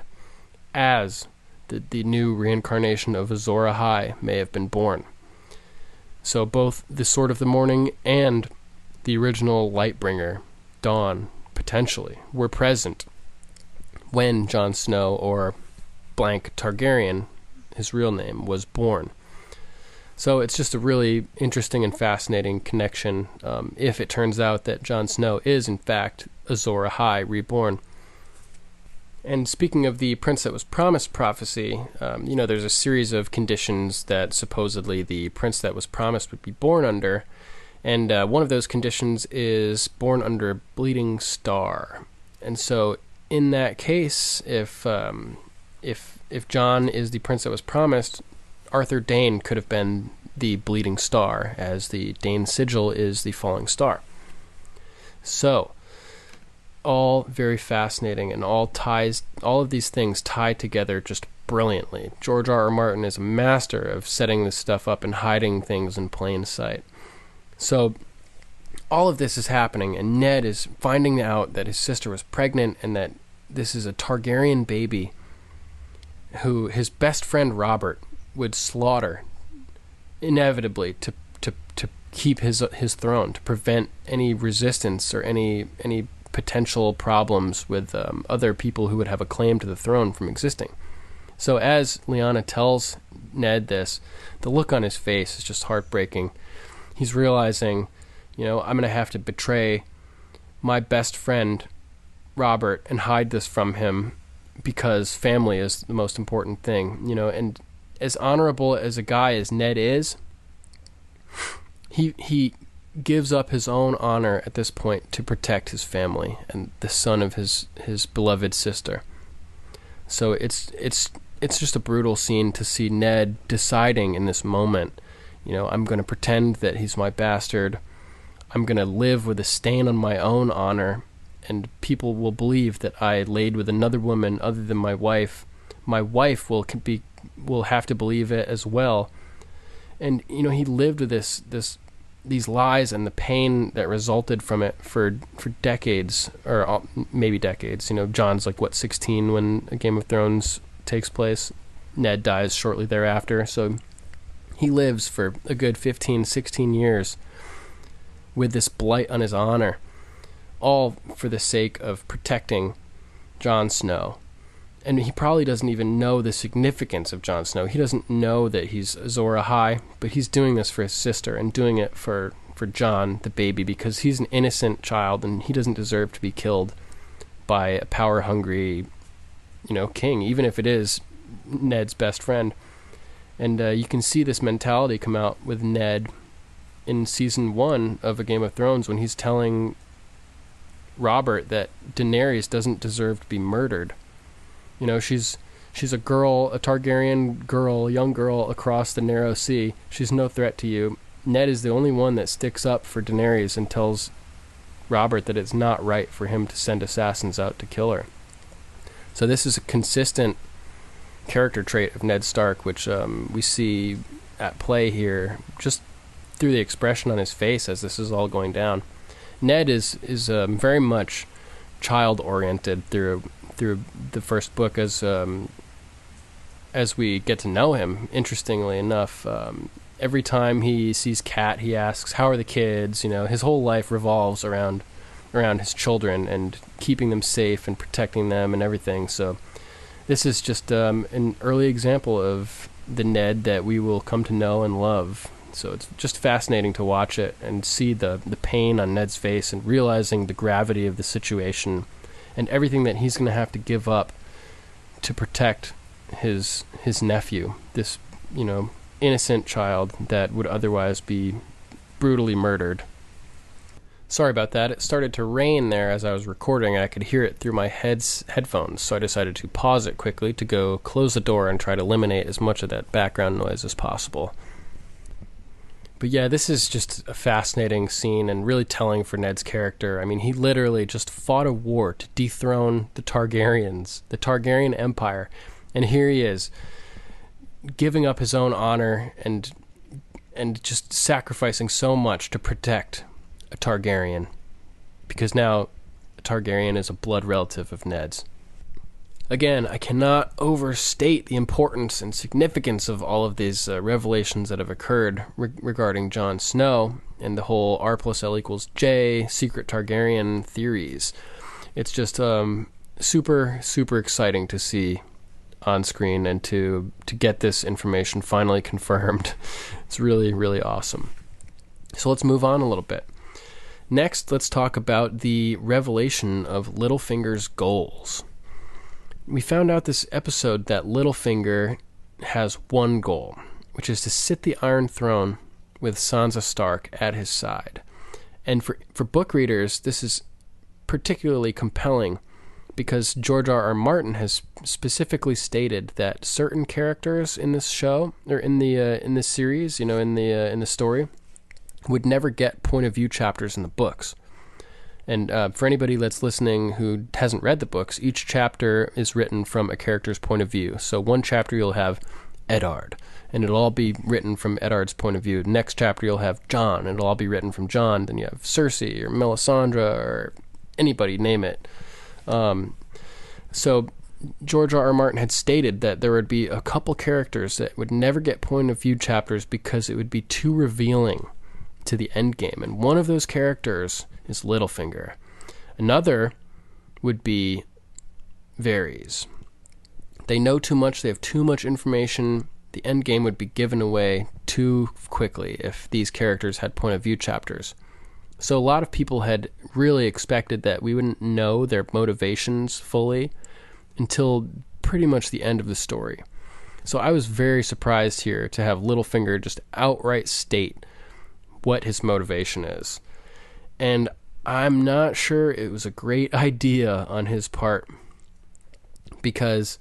as the new reincarnation of Azor Ahai may have been born. So both the Sword of the Morning and the original Lightbringer, Dawn, potentially, were present when Jon Snow, or blank Targaryen, his real name, was born. So it's just a really interesting and fascinating connection, if it turns out that Jon Snow is, in fact, Azor Ahai reborn. And speaking of the Prince That Was Promised prophecy, there's a series of conditions that supposedly the Prince That Was Promised would be born under, and one of those conditions is born under a bleeding star. And so in that case, if Jon is the Prince That Was Promised, Arthur Dayne could have been the bleeding star, as the Dayne sigil is the falling star. So, all very fascinating, and all of these things tie together just brilliantly. George R. R. Martin is a master of setting this stuff up and hiding things in plain sight. So, all of this is happening, and Ned is finding out that his sister was pregnant and that this is a Targaryen baby who his best friend Robert would slaughter inevitably to keep his throne, to prevent any resistance or any potential problems with other people who would have a claim to the throne from existing. So as Lyanna tells Ned this, the look on his face is just heartbreaking. He's realizing, I'm going to have to betray my best friend Robert and hide this from him, because family is the most important thing, and as honorable as a guy as Ned is, he gives up his own honor at this point to protect his family and the son of his beloved sister. So it's just a brutal scene to see Ned deciding in this moment, I'm going to pretend that he's my bastard. I'm going to live with a stain on my own honor, and people will believe that I laid with another woman other than my wife. My wife will have to believe it as well. And he lived with these lies and the pain that resulted from it for decades, or maybe decades. Jon's 16 when A Game of Thrones takes place. Ned dies shortly thereafter, so he lives for a good 15, 16 years with this blight on his honor, all for the sake of protecting Jon Snow. And he probably doesn't even know the significance of Jon Snow. He doesn't know that he's Azor Ahai, but he's doing this for his sister and doing it for Jon, the baby, because he's an innocent child and he doesn't deserve to be killed by a power-hungry, king, even if it is Ned's best friend. And you can see this mentality come out with Ned in season 1 of A Game of Thrones when he's telling Robert that Daenerys doesn't deserve to be murdered. You know, she's a girl, a Targaryen girl, a young girl across the narrow sea. She's no threat to you. Ned is the only one that sticks up for Daenerys and tells Robert that it's not right for him to send assassins out to kill her. So this is a consistent character trait of Ned Stark, which we see at play here just through the expression on his face as this is all going down. Ned is very much child-oriented through the first book as we get to know him. Interestingly enough, every time he sees Kat, he asks, "How are the kids?" You know, his whole life revolves around his children and keeping them safe and protecting them and everything. So this is just an early example of the Ned that we will come to know and love. So it's just fascinating to watch it and see the pain on Ned's face and realizing the gravity of the situation and everything that he's going to have to give up to protect his nephew, this, you know, innocent child that would otherwise be brutally murdered. Sorry about that. It started to rain there as I was recording, and I could hear it through my headphones, so I decided to pause it quickly to go close the door and try to eliminate as much of that background noise as possible. But yeah, this is just a fascinating scene and really telling for Ned's character. I mean, he literally just fought a war to dethrone the Targaryens, the Targaryen Empire, and here he is, giving up his own honor and just sacrificing so much to protect a Targaryen, because now a Targaryen is a blood relative of Ned's. Again, I cannot overstate the importance and significance of all of these revelations that have occurred regarding Jon Snow and the whole R plus L equals J secret Targaryen theories. It's just super, super exciting to see on screen and to get this information finally confirmed. It's really, really awesome. So let's move on a little bit. Next, let's talk about the revelation of Littlefinger's goals. We found out this episode that Littlefinger has one goal, which is to sit the Iron Throne with Sansa Stark at his side. And for book readers, this is particularly compelling because George R.R. Martin has specifically stated that certain characters in this show, or in this series, you know, in the story, would never get point of view chapters in the books. And for anybody that's listening who hasn't read the books, each chapter is written from a character's point of view. So one chapter you'll have Eddard, and it'll all be written from Eddard's point of view. Next chapter you'll have Jon, and it'll all be written from Jon. Then you have Cersei or Melisandre or anybody, name it. So George R.R. Martin had stated that there would be a couple characters that would never get point of view chapters because it would be too revealing to the end game. And one of those characters is Littlefinger. Another would be Varys. They know too much, they have too much information. The end game would be given away too quickly if these characters had point of view chapters. So a lot of people had really expected that we wouldn't know their motivations fully until pretty much the end of the story. So I was very surprised here to have Littlefinger just outright state what his motivation is. And I'm not sure it was a great idea on his part, because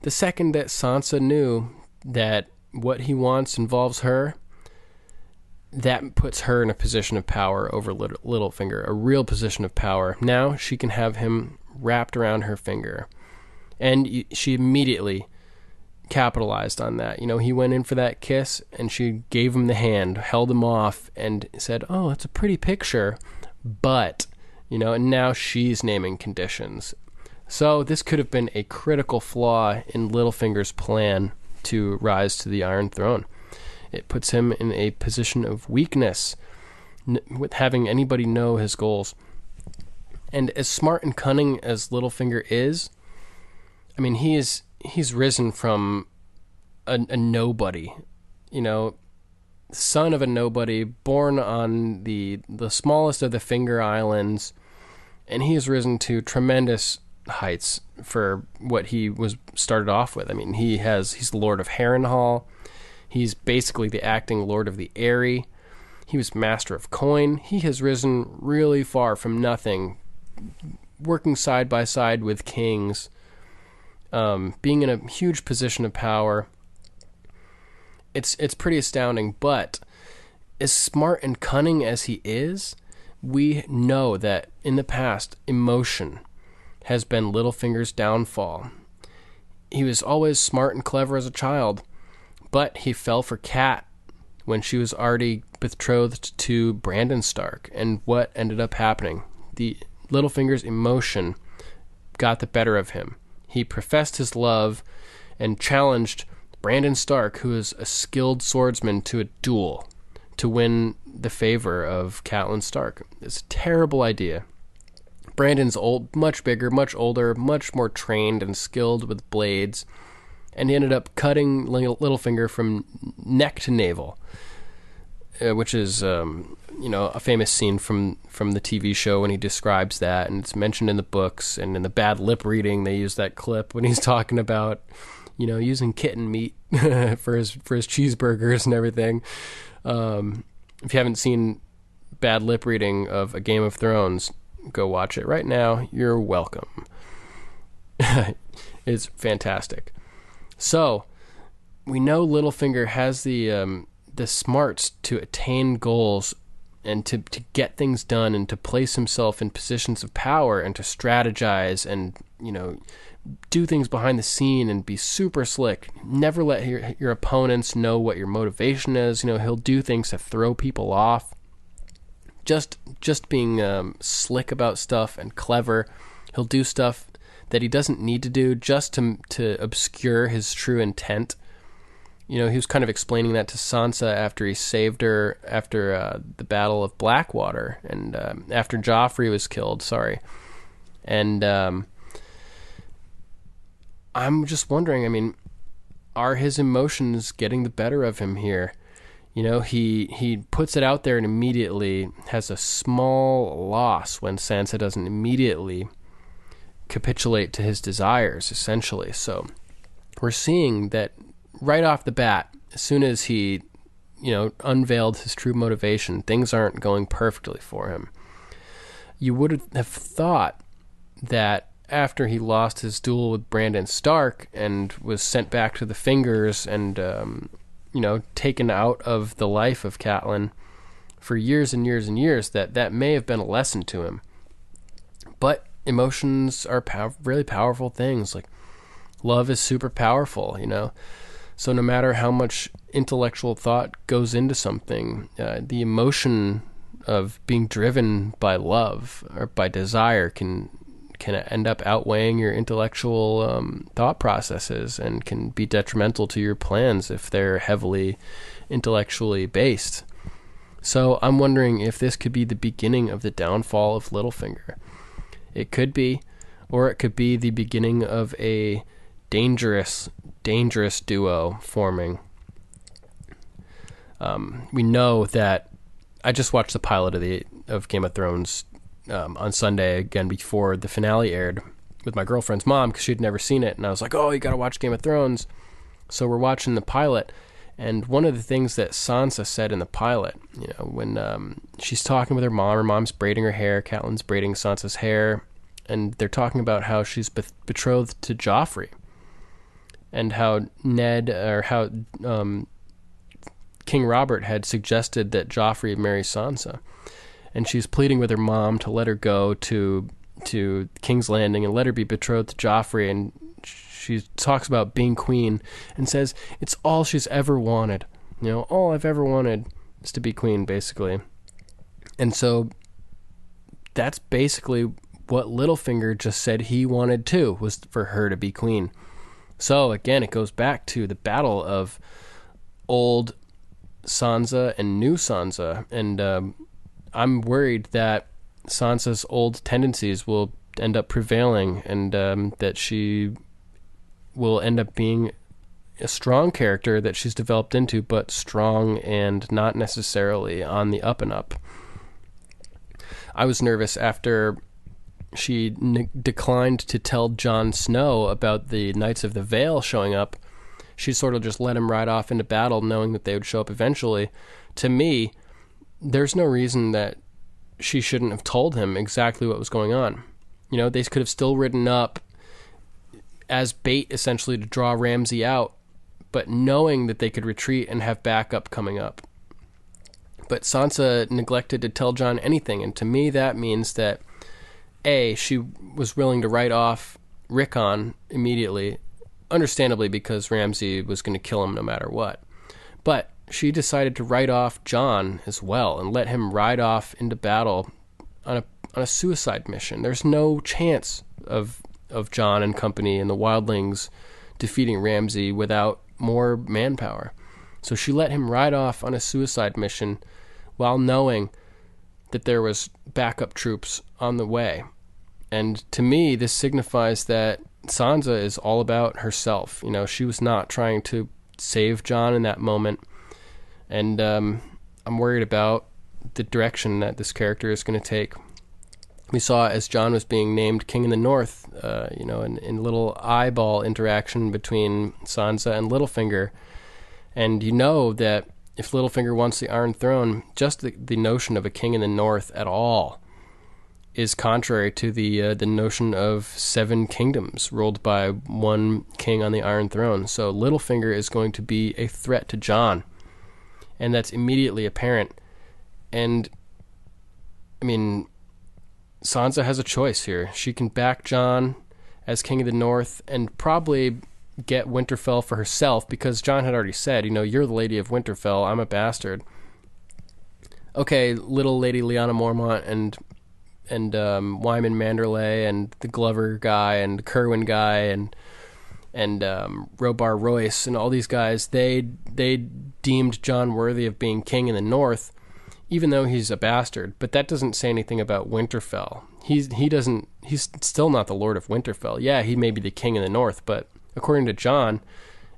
the second that Sansa knew that what he wants involves her, that puts her in a position of power over Littlefinger, a real position of power. Now she can have him wrapped around her finger. And she immediately capitalized on that. You know, he went in for that kiss and she gave him the hand, held him off, and said, "Oh, it's a pretty picture, but," you know, and now she's naming conditions. So this could have been a critical flaw in Littlefinger's plan to rise to the Iron Throne. It puts him in a position of weakness with having anybody know his goals. And as smart and cunning as Littlefinger is, I mean, he's risen from a nobody, you know, son of a nobody, born on the smallest of the Finger Islands, and he has risen to tremendous heights for what he was started off with. I mean, he's the Lord of Harrenhal. He's basically the acting Lord of the Eyrie. He was Master of Coin. He has risen really far from nothing, working side by side with kings, being in a huge position of power. It's pretty astounding, but as smart and cunning as he is, we know that in the past, emotion has been Littlefinger's downfall. He was always smart and clever as a child, but he fell for Cat when she was already betrothed to Brandon Stark. And what ended up happening? The Littlefinger's emotion got the better of him. He professed his love and challenged Brandon Stark, who is a skilled swordsman, to a duel to win the favor of Catelyn Stark. It's a terrible idea. Brandon's old, much bigger, much older, much more trained and skilled with blades, and he ended up cutting Littlefinger from neck to navel, which is, a famous scene from the TV show when he describes that, and it's mentioned in the books, and in the bad lip reading they use that clip when he's talking about, using kitten meat for his cheeseburgers and everything. If you haven't seen bad lip reading of A Game of Thrones, go watch it right now. You're welcome. It's fantastic. So, we know Littlefinger has the smarts to attain goals and to get things done and to place himself in positions of power and to strategize and, do things behind the scene and be super slick. Never let your opponents know what your motivation is. He'll do things to throw people off. Just being slick about stuff and clever. He'll do stuff that he doesn't need to do just to obscure his true intent. He was kind of explaining that to Sansa after he saved her after the Battle of Blackwater and after Joffrey was killed. And I'm just wondering, are his emotions getting the better of him here? He puts it out there and immediately has a small loss when Sansa doesn't immediately capitulate to his desires, essentially. So we're seeing that right off the bat, as soon as he, unveiled his true motivation, things aren't going perfectly for him. You would have thought that after he lost his duel with Brandon Stark and was sent back to the Fingers and, taken out of the life of Catelyn for years and years and years, that may have been a lesson to him. But emotions are really powerful things. Like, love is super powerful, So no matter how much intellectual thought goes into something, the emotion of being driven by love or by desire can end up outweighing your intellectual thought processes and can be detrimental to your plans if they're heavily intellectually based. So I'm wondering if this could be the beginning of the downfall of Littlefinger. It could be, or it could be the beginning of a dangerous duo forming. We know that I just watched the pilot of Game of Thrones on Sunday, again, before the finale aired, with my girlfriend's mom, because she'd never seen it, and I was like, oh, you gotta watch Game of Thrones. So we're watching the pilot, and one of the things that Sansa said in the pilot, when she's talking with her mom's braiding her hair, Catelyn's braiding Sansa's hair, and they're talking about how she's betrothed to Joffrey, and how King Robert had suggested that Joffrey marry Sansa. And she's pleading with her mom to let her go to King's Landing and let her be betrothed to Joffrey. And she talks about being queen and says it's all she's ever wanted. All I've ever wanted is to be queen, basically. And so that's basically what Littlefinger just said he wanted too, was for her to be queen. So again, it goes back to the battle of old Sansa and new Sansa. And I'm worried that Sansa's old tendencies will end up prevailing and that she will end up being a strong character that she's developed into, but strong and not necessarily on the up and up. I was nervous after she declined to tell Jon Snow about the Knights of the Vale showing up. she sort of just let him ride off into battle knowing that they would show up eventually. To me, there's no reason that she shouldn't have told him exactly what was going on. You know, they could have still ridden up as bait, essentially, to draw Ramsay out, but knowing that they could retreat and have backup coming up. But Sansa neglected to tell Jon anything, and to me that means that, A, she was willing to write off Rickon immediately, understandably because Ramsay was going to kill him no matter what. But she decided to write off Jon as well and let him ride off into battle on a suicide mission. There's no chance of Jon and company and the wildlings defeating Ramsay without more manpower. So she let him ride off on a suicide mission while knowing that there was backup troops on the way. And to me, this signifies that Sansa is all about herself. You know, she was not trying to save Jon in that moment. And I'm worried about the direction that this character is going to take. We saw as Jon was being named King in the North, in little eyeball interaction between Sansa and Littlefinger. And you know that if Littlefinger wants the Iron Throne, just the notion of a king in the North at all is contrary to the notion of 7 kingdoms ruled by one king on the Iron Throne. So Littlefinger is going to be a threat to Jon, and that's immediately apparent. And, I mean, Sansa has a choice here. She can back Jon as King of the North and probably get Winterfell for herself, because Jon had already said, you're the Lady of Winterfell, I'm a bastard. Okay, little Lady Lyanna Mormont and Wyman Manderley and the Glover guy and Kerwin guy and Robar Royce and all these guys, they deemed Jon worthy of being king in the North, even though he's a bastard. But that doesn't say anything about Winterfell. He's still not the Lord of Winterfell. Yeah, he may be the king in the North, but according to Jon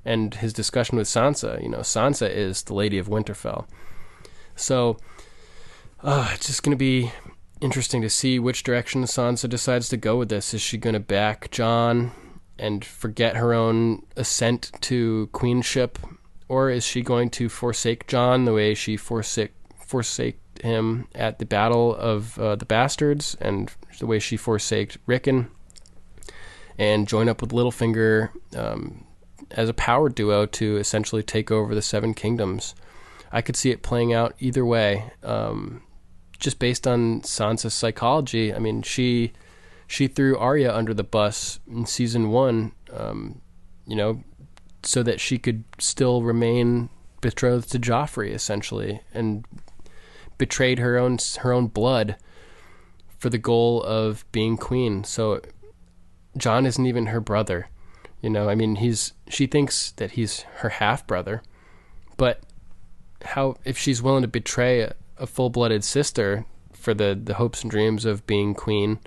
and his discussion with Sansa, Sansa is the Lady of Winterfell. So it's just going to be interesting to see which direction Sansa decides to go with this. Is she going to back Jon and forget her own ascent to queenship, or is she going to forsake Jon the way she forsake him at the Battle of the Bastards, and the way she forsaked Rickon, and join up with Littlefinger as a power duo to essentially take over the 7 kingdoms? I could see it playing out either way. Just based on Sansa's psychology, I mean, she threw Arya under the bus in season 1, so that she could still remain betrothed to Joffrey, essentially, and betrayed her own blood for the goal of being queen. So Jon isn't even her brother. I mean, she thinks that he's her half-brother, but if she's willing to betray a full-blooded sister for the hopes and dreams of being queen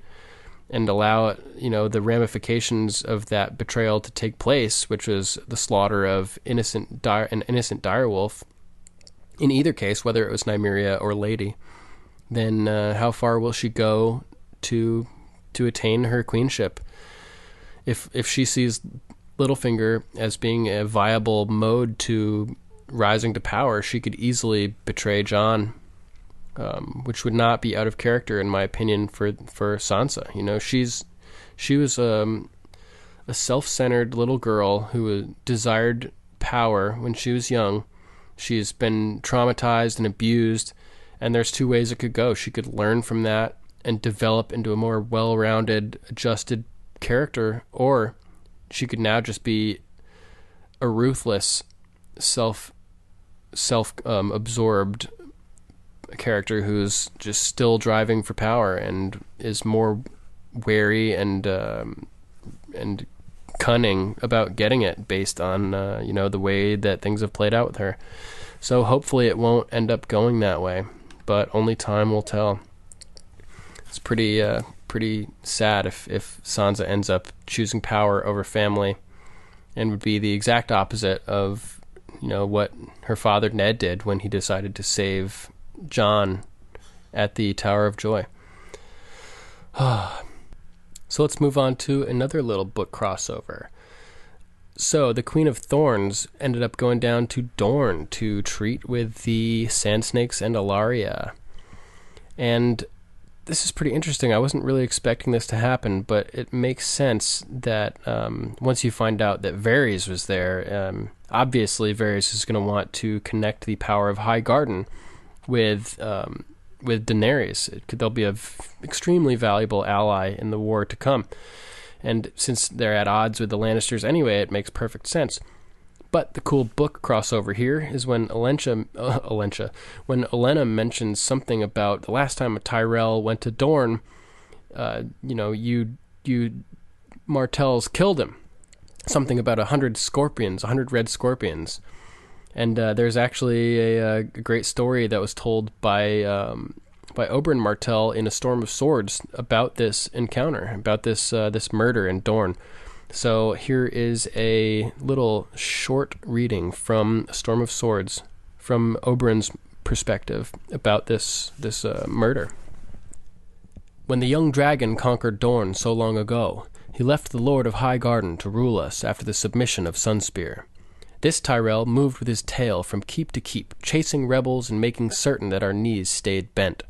and allow, the ramifications of that betrayal to take place, which was the slaughter of an innocent direwolf, in either case, whether it was Nymeria or Lady, then how far will she go to attain her queenship? If she sees Littlefinger as being a viable mode to rising to power, she could easily betray Jon, which would not be out of character, in my opinion, for Sansa. She was a self-centered little girl who desired power when she was young. She's been traumatized and abused, and there's 2 ways it could go. She could learn from that and develop into a more well-rounded, adjusted character, or she could now just be a ruthless, self-absorbed character who's just still driving for power and is more wary and cunning about getting it based on the way that things have played out with her. So hopefully it won't end up going that way, but only time will tell. It's pretty sad if Sansa ends up choosing power over family, and would be the exact opposite of what her father Ned did when he decided to save Jon at the Tower of Joy. So let's move on to another little book crossover. So the Queen of Thorns ended up going down to Dorne to treat with the Sand Snakes and Alaria. And this is pretty interesting. I wasn't really expecting this to happen, but it makes sense that once you find out that Varys was there, obviously Varys is going to want to connect the power of Highgarden with Daenerys. They'll be an extremely valuable ally in the war to come. And since they're at odds with the Lannisters anyway, it makes perfect sense. But the cool book crossover here is when Olenna mentions something about the last time a Tyrell went to Dorne, you Martells killed him. Something about 100 scorpions, 100 red scorpions. And there's actually a great story that was told by Oberyn Martell in A Storm of Swords about this encounter, about this murder in Dorne. So here is a little short reading from A Storm of Swords, from Oberyn's perspective about this murder. When the young dragon conquered Dorne so long ago, he left the Lord of Highgarden to rule us after the submission of Sunspear. This Tyrell moved with his tail from keep to keep, chasing rebels and making certain that our knees stayed bent.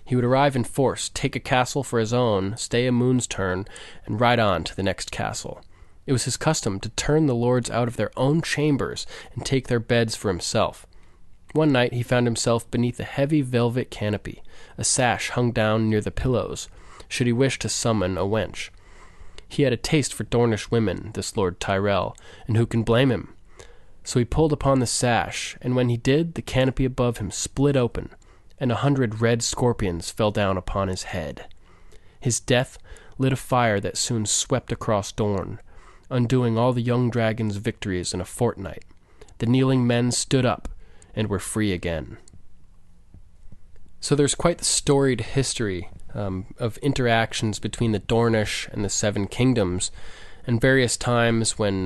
He would arrive in force, take a castle for his own, stay a moon's turn, and ride on to the next castle. It was his custom to turn the lords out of their own chambers and take their beds for himself. One night he found himself beneath a heavy velvet canopy. A sash hung down near the pillows, should he wish to summon a wench. He had a taste for Dornish women, this Lord Tyrell, and who can blame him? So he pulled upon the sash, and when he did, the canopy above him split open, and 100 red scorpions fell down upon his head. His death lit a fire that soon swept across Dorne, undoing all the young dragon's victories in a fortnight. The kneeling men stood up and were free again. So there's quite the storied history of interactions between the Dornish and the Seven Kingdoms, and various times when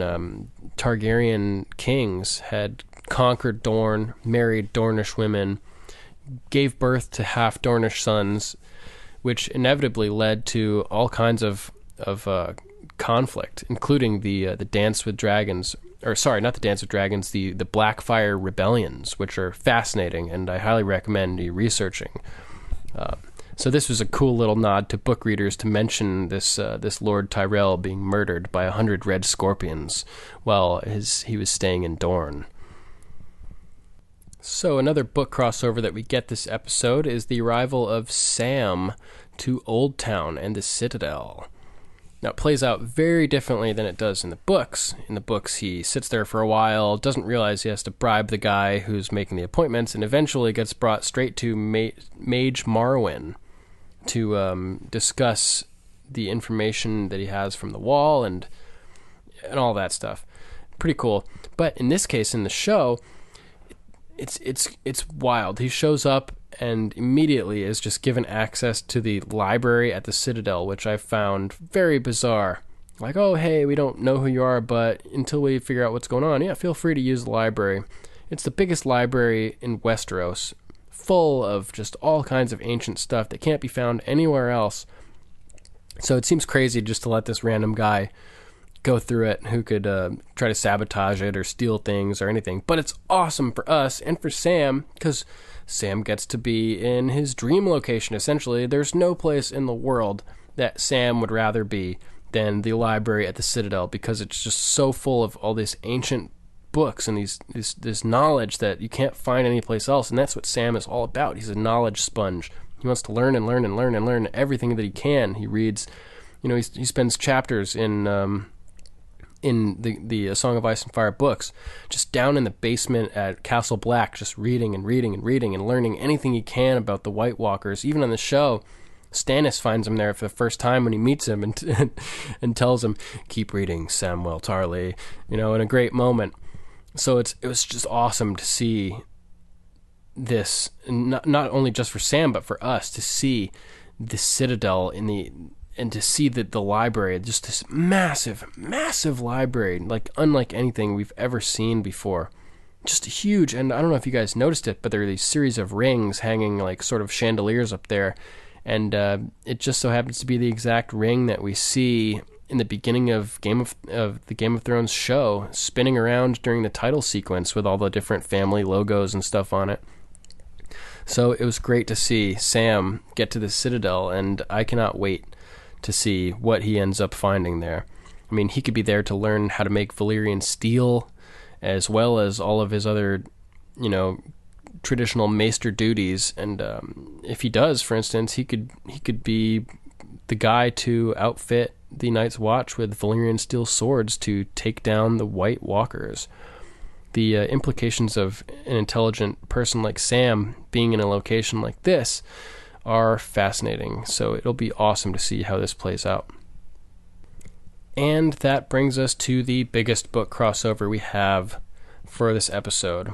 Targaryen kings had conquered Dorne, married Dornish women, gave birth to half Dornish sons, which inevitably led to all kinds of conflict, including the Dance with Dragons, or sorry, not the Dance with Dragons, the Blackfire rebellions, which are fascinating, and I highly recommend you researching. So this was a cool little nod to book readers to mention this Lord Tyrell being murdered by 100 red scorpions while he was staying in Dorne. So another book crossover that we get this episode is the arrival of Sam to Old Town and the Citadel. Now, it plays out very differently than it does in the books. In the books, he sits there for a while, doesn't realize he has to bribe the guy who's making the appointments, and eventually gets brought straight to Mage Marwyn to discuss the information that he has from the wall and all that stuff. Pretty cool. But in this case, in the show, it's wild. He shows up and immediately is just given access to the library at the Citadel, which I found very bizarre. Like, oh, hey, we don't know who you are, but until we figure out what's going on, yeah, feel free to use the library. It's the biggest library in Westeros, full of just all kinds of ancient stuff that can't be found anywhere else. So it seems crazy just to let this random guy go through it who could try to sabotage it or steal things or anything. But it's awesome for us and for Sam, because Sam gets to be in his dream location, essentially. There's no place in the world that Sam would rather be than the library at the Citadel, because it's just so full of all these ancient books and this knowledge that you can't find anyplace else. And that's what Sam is all about. He's a knowledge sponge. He wants to learn and learn and learn and learn everything that he can. He reads, he spends chapters in the Song of Ice and Fire books, just down in the basement at Castle Black, just reading and reading and reading and learning anything he can about the White Walkers. Even on the show, Stannis finds him there for the first time when he meets him and tells him, "Keep reading, Samwell Tarly," in a great moment. So it was just awesome to see this, not only just for Sam, but for us, to see the Citadel and to see the library, just this massive, massive library, like unlike anything we've ever seen before. Just huge. And I don't know if you guys noticed it, but there are these series of rings hanging like sort of chandeliers up there. And it just so happens to be the exact ring that we see in the beginning of the Game of Thrones show, spinning around during the title sequence with all the different family logos and stuff on it. So it was great to see Sam get to the Citadel, and I cannot wait to see what he ends up finding there. I mean, he could be there to learn how to make Valyrian steel, as well as all of his other, traditional maester duties. And if he does, for instance, he could be the guy to outfit the Night's Watch with Valyrian steel swords to take down the White Walkers. The implications of an intelligent person like Sam being in a location like this are fascinating, so it'll be awesome to see how this plays out. And that brings us to the biggest book crossover we have for this episode,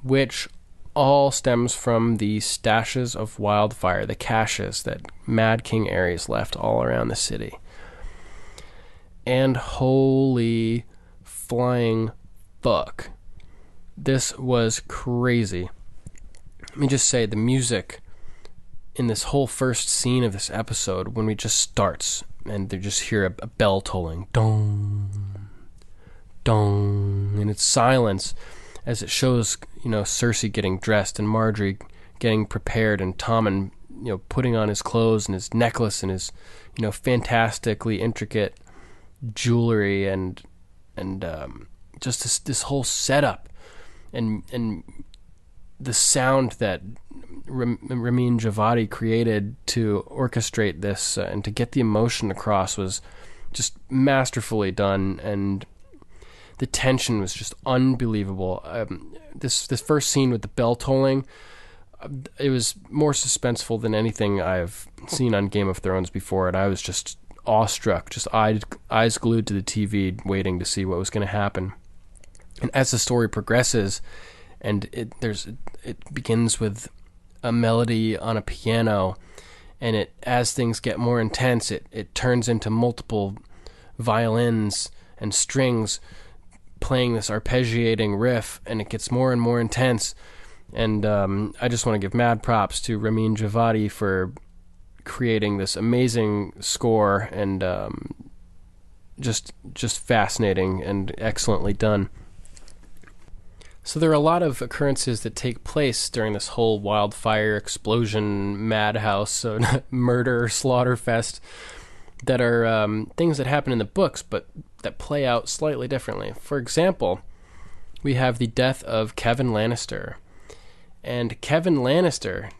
which all stems from the stashes of wildfire, the caches that Mad King Aerys left all around the city. And holy flying fuck, this was crazy. Let me just say, the music in this whole first scene of this episode, when we just starts and they just hear a bell tolling, dong, dong, and it's silence as it shows, Cersei getting dressed and Marjorie getting prepared, and Tommen, putting on his clothes and his necklace and his, fantastically intricate jewelry and just this whole setup and the sound that Ramin Djawadi created to orchestrate this and to get the emotion across was just masterfully done, and the tension was just unbelievable. This first scene with the bell tolling, it was more suspenseful than anything I've seen on Game of Thrones before, and I was just awestruck, just eyes glued to the TV, waiting to see what was going to happen. And as the story progresses, and it begins with a melody on a piano, and as things get more intense, it turns into multiple violins and strings playing this arpeggiating riff, and it gets more and more intense. And I just want to give mad props to Ramin Djawadi for creating this amazing score, and just fascinating and excellently done. So there are a lot of occurrences that take place during this whole wildfire explosion madhouse, murder, slaughter fest, that are things that happen in the books, but that play out slightly differently. For example, we have the death of Kevan Lannister, and Kevan Lannister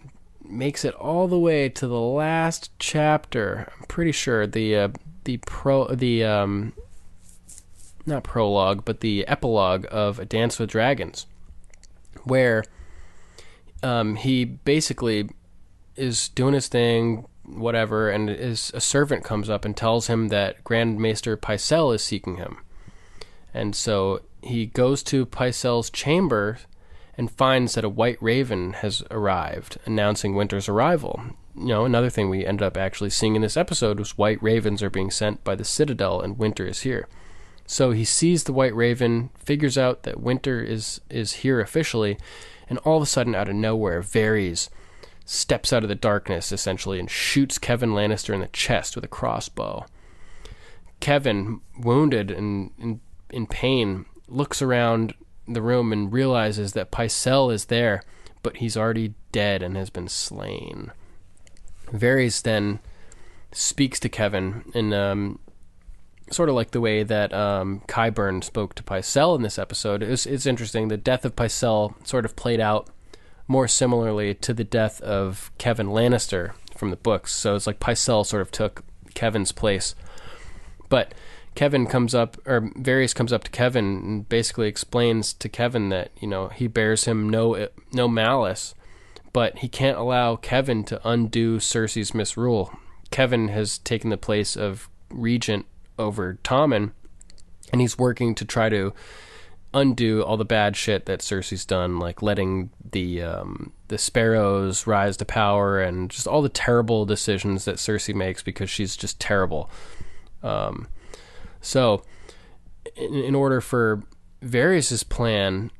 makes it all the way to the last chapter. I'm pretty sure not prologue, but the epilogue of A Dance with Dragons, where he basically is doing his thing, whatever, and a servant comes up and tells him that Grand Maester Pycelle is seeking him. And so he goes to Pycelle's chamber and finds that a white raven has arrived, announcing winter's arrival. Another thing we ended up actually seeing in this episode was white ravens are being sent by the Citadel, and winter is here. So he sees the white raven, figures out that winter is here officially, and all of a sudden, out of nowhere, Varys steps out of the darkness, essentially, and shoots Kevan Lannister in the chest with a crossbow. Kevan, wounded and in pain, looks around the room and realizes that Pycelle is there, but he's already dead and has been slain. Varys then speaks to Kevan in sort of like the way that Qyburn spoke to Pycelle in this episode. It's interesting. The death of Pycelle sort of played out more similarly to the death of Kevan Lannister from the books. So it's like Pycelle sort of took Kevan's place. But Varys comes up to Kevan and basically explains to Kevan that, he bears him no malice, but he can't allow Kevan to undo Cersei's misrule. Kevan has taken the place of regent over Tommen, and he's working to try to undo all the bad shit that Cersei's done, like letting the sparrows rise to power and just all the terrible decisions that Cersei makes because she's just terrible. So in order for Varys' plan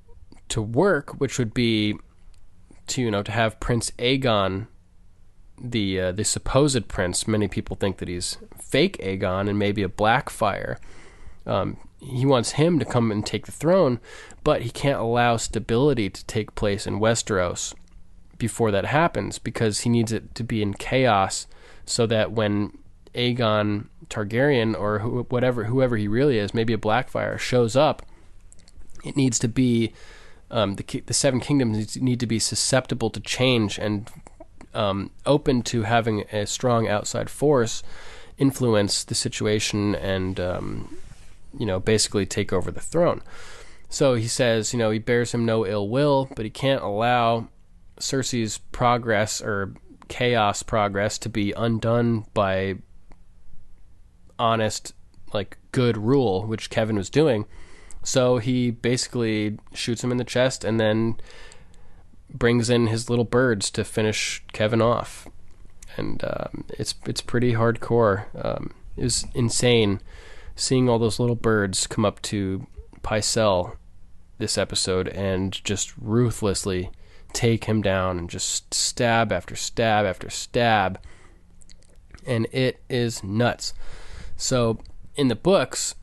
to work, which would be to have Prince Aegon the supposed prince, many people think that he's fake Aegon and maybe a Blackfire. He wants him to come and take the throne, but he can't allow stability to take place in Westeros before that happens, because he needs it to be in chaos, so that when Aegon Targaryen, or whoever he really is, maybe a Blackfire, shows up, it needs to be the Seven Kingdoms need to be susceptible to change and open to having a strong outside force influence the situation and basically take over the throne. So he says, he bears him no ill will, but he can't allow Cersei's progress or chaos progress to be undone by honest, good rule, which Kevin was doing. So he basically shoots him in the chest and then brings in his little birds to finish Kevin off. And it's pretty hardcore. It was insane seeing all those little birds come up to Pycelle this episode and just ruthlessly take him down and just stab after stab after stab. And it is nuts. So in the books,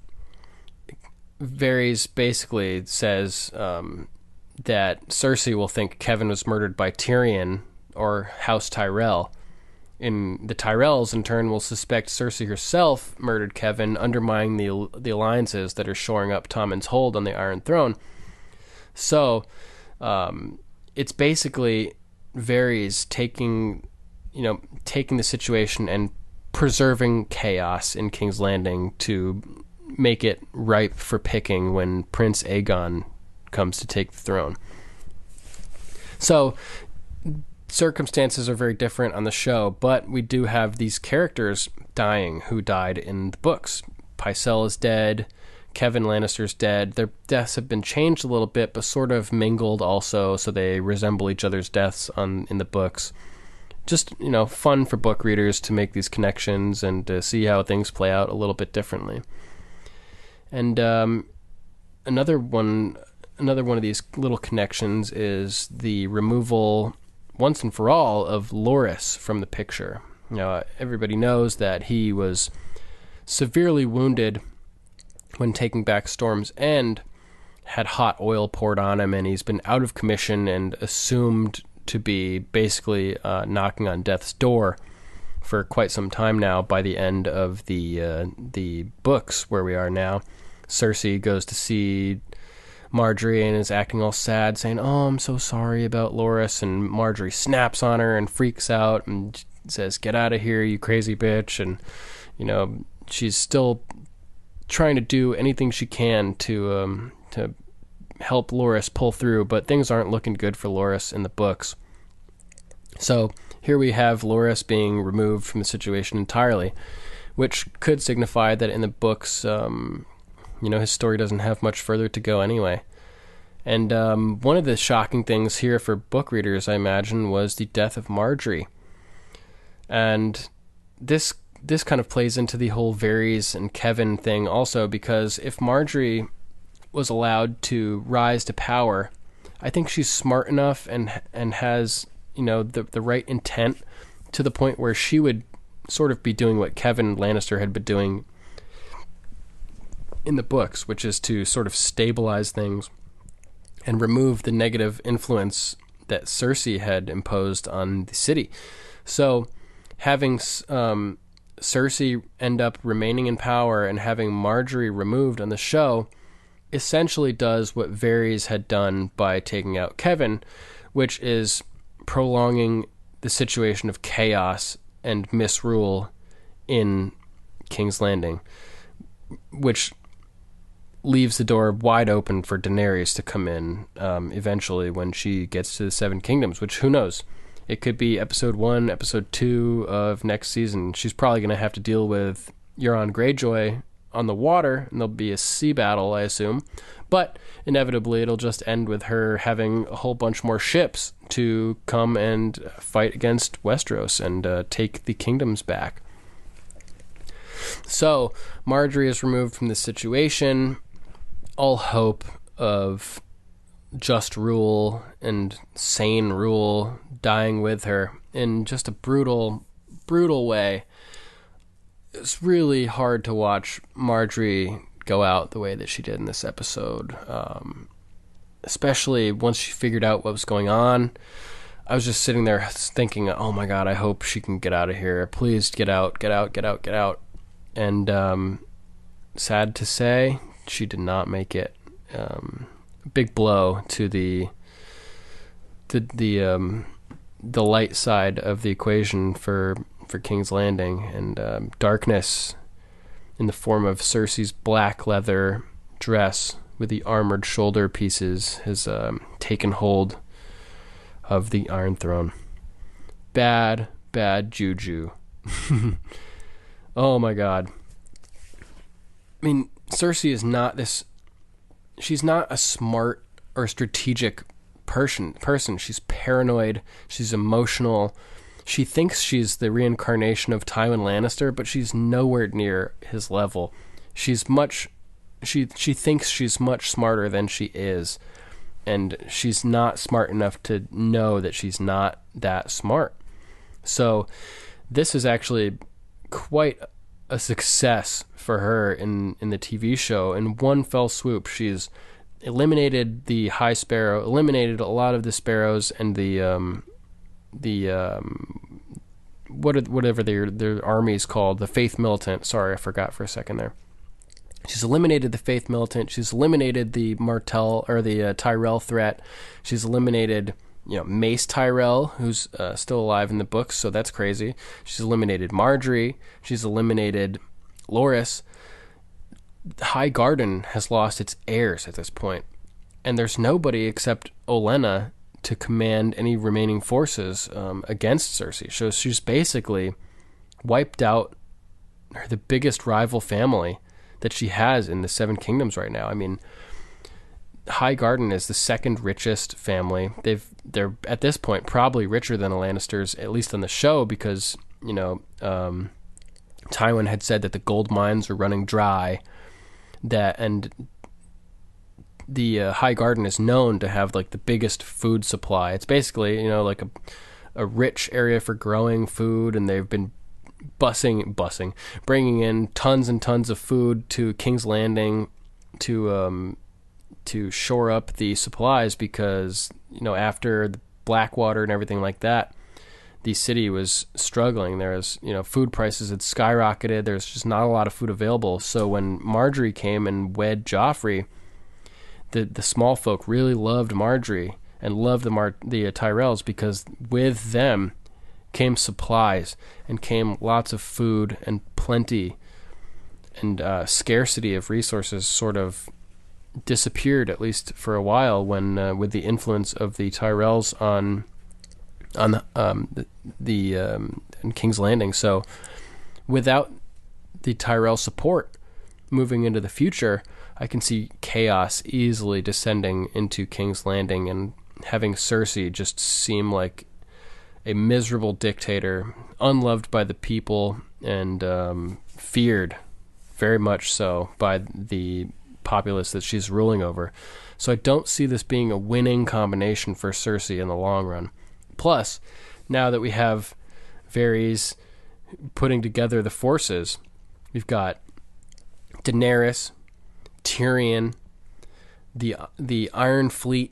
Varys basically says that Cersei will think Kevin was murdered by Tyrion or House Tyrell. And the Tyrells, in turn, will suspect Cersei herself murdered Kevin, undermining the alliances that are shoring up Tommen's hold on the Iron Throne. So it's basically Varys taking the situation and preserving chaos in King's Landing to make it ripe for picking when Prince Aegon comes to take the throne. So circumstances are very different on the show, but we do have these characters dying who died in the books. Pycelle is dead. Kevin Lannister's dead. Their deaths have been changed a little bit, but sort of mingled also, so they resemble each other's deaths in the books. Just, fun for book readers to make these connections and to see how things play out a little bit differently. And another one of these little connections is the removal, once and for all, of Loras from the picture. Everybody knows that he was severely wounded when taking back Storm's End, had hot oil poured on him, and he's been out of commission and assumed to be basically knocking on death's door for quite some time now. By the end of the books, where we are now, Cersei goes to see Marjorie and is acting all sad, saying, "Oh, I'm so sorry about Loras," and Marjorie snaps on her and freaks out and says, "Get out of here, you crazy bitch." And she's still trying to do anything she can to help Loras pull through, but things aren't looking good for Loras in the books. So here we have Loras being removed from the situation entirely, which could signify that in the books, his story doesn't have much further to go anyway. And one of the shocking things here for book readers, I imagine, was the death of Marjorie. And this kind of plays into the whole Varys and Kevin thing also, because if Marjorie was allowed to rise to power, I think she's smart enough and has the right intent to the point where she would sort of be doing what Kevin Lannister had been doing in the books, which is to sort of stabilize things and remove the negative influence that Cersei had imposed on the city. So having Cersei end up remaining in power and having Marjorie removed on the show essentially does what Varys had done by taking out Kevin, which is prolonging the situation of chaos and misrule in King's Landing, which leaves the door wide open for Daenerys to come in eventually when she gets to the Seven Kingdoms, which, who knows? It could be episode 1, episode 2 of next season. She's probably going to have to deal with Euron Greyjoy on the water, and there'll be a sea battle, I assume. But inevitably, it'll just end with her having a whole bunch more ships to come and fight against Westeros and take the kingdoms back. So Marjorie is removed from the situation. All hope of just rule and sane rule dying with her. in just a brutal way. It's really hard to watch Marjorie go out the way that she did in this episode, especially once she figured out what was going on. I was just sitting there thinking, oh my God, I hope she can get out of here. Please get out. And sad to say, she did not make it. Big blow to the light side of the equation for King's Landing, and darkness in the form of Cersei's black leather dress with the armored shoulder pieces has taken hold of the Iron Throne. Bad juju. Oh my God. I mean, Cersei is not this... She's not a smart or strategic person. She's paranoid. She's emotional. She thinks she's the reincarnation of Tywin Lannister, but she's nowhere near his level. She thinks she's much smarter than she is, and she's not smart enough to know that she's not that smart. So this is actually quite a success for her in the TV show. In one fell swoop, she's eliminated the High Sparrow, eliminated a lot of the sparrows, and whatever their army's called, the Faith Militant. Sorry, I forgot for a second there. She's eliminated the Faith Militant. She's eliminated the Martell or the Tyrell threat. She's eliminated, Mace Tyrell, who's still alive in the books, so that's crazy. She's eliminated Marjorie. She's eliminated Loras. High Garden has lost its heirs at this point, and there's nobody except Olenna to command any remaining forces against Cersei. So she's basically wiped out the biggest rival family that she has in the Seven Kingdoms right now. I mean, High Garden is the second richest family. They're at this point probably richer than the Lannisters, at least on the show, because Tywin had said that the gold mines are running dry. And the High Garden is known to have like the biggest food supply. It's basically like a rich area for growing food, and they've been bringing in tons and tons of food to King's Landing to shore up the supplies, because after the Blackwater and everything like that, the city was struggling. There was food prices had skyrocketed. There's just not a lot of food available. So when Marjorie came and wed Joffrey, the small folk really loved Marjorie and loved the Tyrells, because with them came supplies and came lots of food and plenty, and scarcity of resources sort of disappeared, at least for a while, when with the influence of the Tyrells on in King's Landing. So without the Tyrell support moving into the future, I can see chaos easily descending into King's Landing and having Cersei just seem like a miserable dictator, unloved by the people, and feared very much so by the populace that she's ruling over. So I don't see this being a winning combination for Cersei in the long run. Plus, now that we have Varys putting together the forces, we've got Daenerys, Tyrion, the Iron Fleet,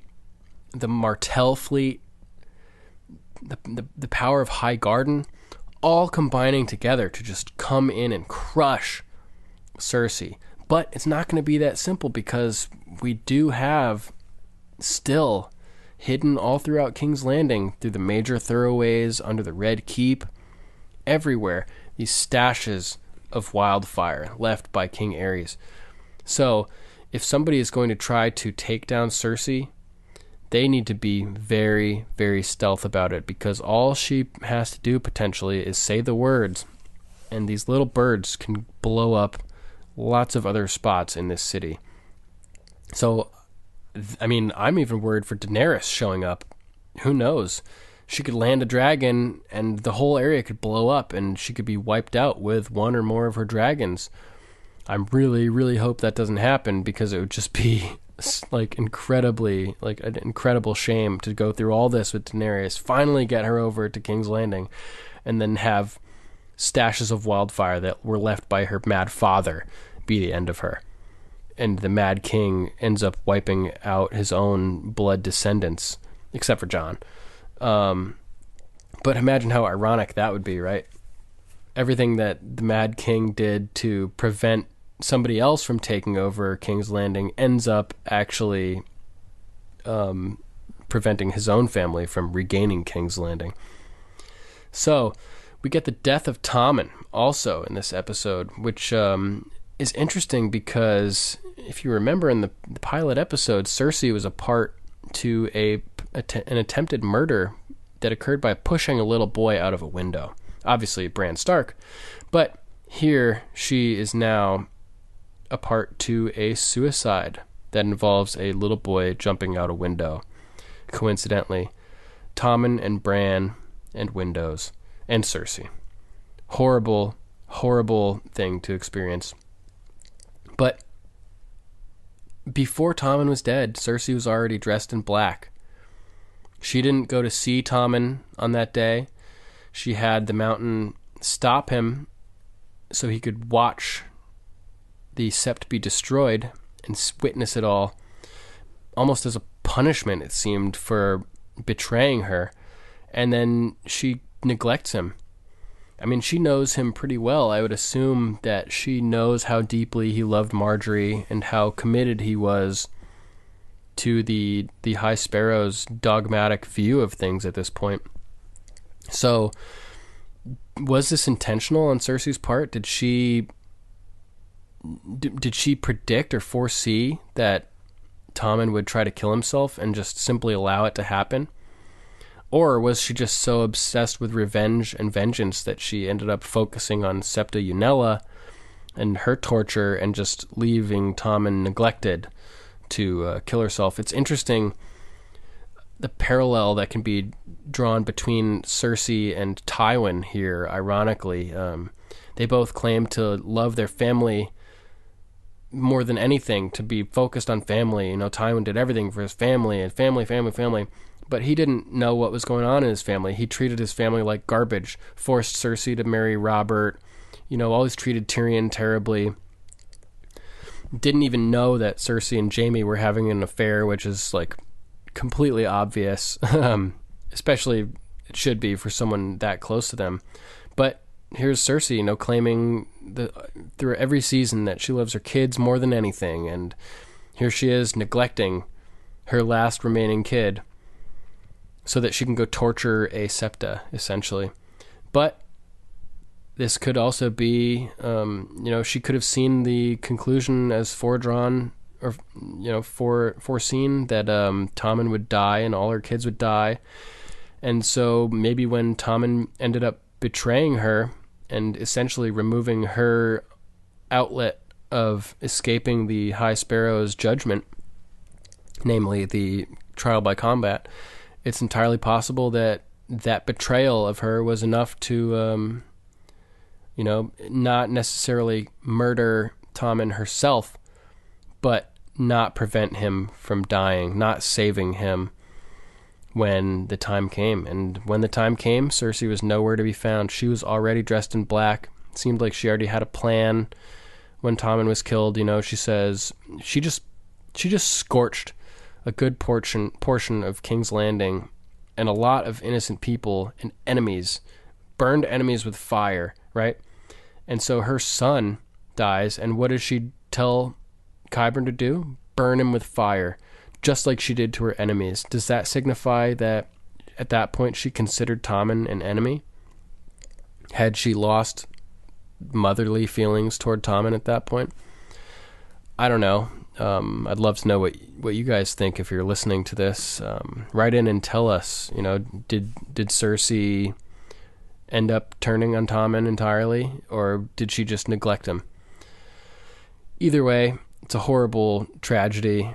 the Martell Fleet, the power of High Garden, all combining together to just come in and crush Cersei. But it's not going to be that simple, because we do have still hidden all throughout King's Landing, through the major thoroughways, under the Red Keep, everywhere, these stashes of wildfire left by King Aerys. So if somebody is going to try to take down Cersei, they need to be very, very stealth about it, because all she has to do potentially is say the words, and these little birds can blow up lots of other spots in this city. So, I mean, I'm even worried for Daenerys showing up. Who knows? She could land a dragon and the whole area could blow up, and she could be wiped out with one or more of her dragons. I really, really hope that doesn't happen, because it would just be like incredibly, like an incredible shame to go through all this with Daenerys, finally get her over to King's Landing, and then have stashes of wildfire that were left by her mad father be the end of her. And the Mad King ends up wiping out his own blood descendants, except for Jon. But imagine how ironic that would be, right? Everything that the Mad King did to prevent somebody else from taking over King's Landing ends up actually preventing his own family from regaining King's Landing. So we get the death of Tommen also in this episode, which is interesting because if you remember in the pilot episode, Cersei was a part to an attempted murder that occurred by pushing a little boy out of a window. Obviously, Bran Stark. But here she is now a part to a suicide that involves a little boy jumping out a window. Coincidentally, Tommen and Bran and windows and Cersei. Horrible, horrible thing to experience. But before Tommen was dead, Cersei was already dressed in black. She didn't go to see Tommen on that day. She had the mountain stop him so he could watch the sept be destroyed and witness it all, almost as a punishment, it seemed, for betraying her. And then she neglects him. I mean, she knows him pretty well. I would assume that she knows how deeply he loved Marjorie and how committed he was to the High Sparrow's dogmatic view of things at this point. So, was this intentional on Cersei's part? Did she predict or foresee that Tommen would try to kill himself and just simply allow it to happen? Or was she just so obsessed with revenge and vengeance that she ended up focusing on Septa Unella and her torture and just leaving Tommen neglected to kill herself? It's interesting the parallel that can be drawn between Cersei and Tywin here, ironically. They both claim to love their family more than anything, to be focused on family. You know, Tywin did everything for his family, and family, but he didn't know what was going on in his family. He treated his family like garbage, forced Cersei to marry Robert, always treated Tyrion terribly. Didn't even know that Cersei and Jaime were having an affair, which is like completely obvious, especially it should be for someone that close to them. But here's Cersei, claiming through every season that she loves her kids more than anything, and here she is neglecting her last remaining kid so that she can go torture a septa, essentially. But this could also be, she could have seen the conclusion as foredrawn, or, foreseen that Tommen would die and all her kids would die. And so maybe when Tommen ended up betraying her and essentially removing her outlet of escaping the High Sparrow's judgment, namely the trial by combat, it's entirely possible that that betrayal of her was enough to, not necessarily murder Tommen herself, but not prevent him from dying, not saving him when the time came. And when the time came, Cersei was nowhere to be found. She was already dressed in black. It seemed like she already had a plan when Tommen was killed. She says she just scorched a good portion of King's Landing and a lot of innocent people and enemies, burned enemies with fire, right? And so her son dies, and what does she tell Qyburn to do? Burn him with fire, just like she did to her enemies. Does that signify that at that point she considered Tommen an enemy? Had she lost motherly feelings toward Tommen at that point? I don't know. I'd love to know what you guys think if you're listening to this. Write in and tell us, did Cersei end up turning on Tommen entirely, or did she just neglect him? Either way, it's a horrible tragedy.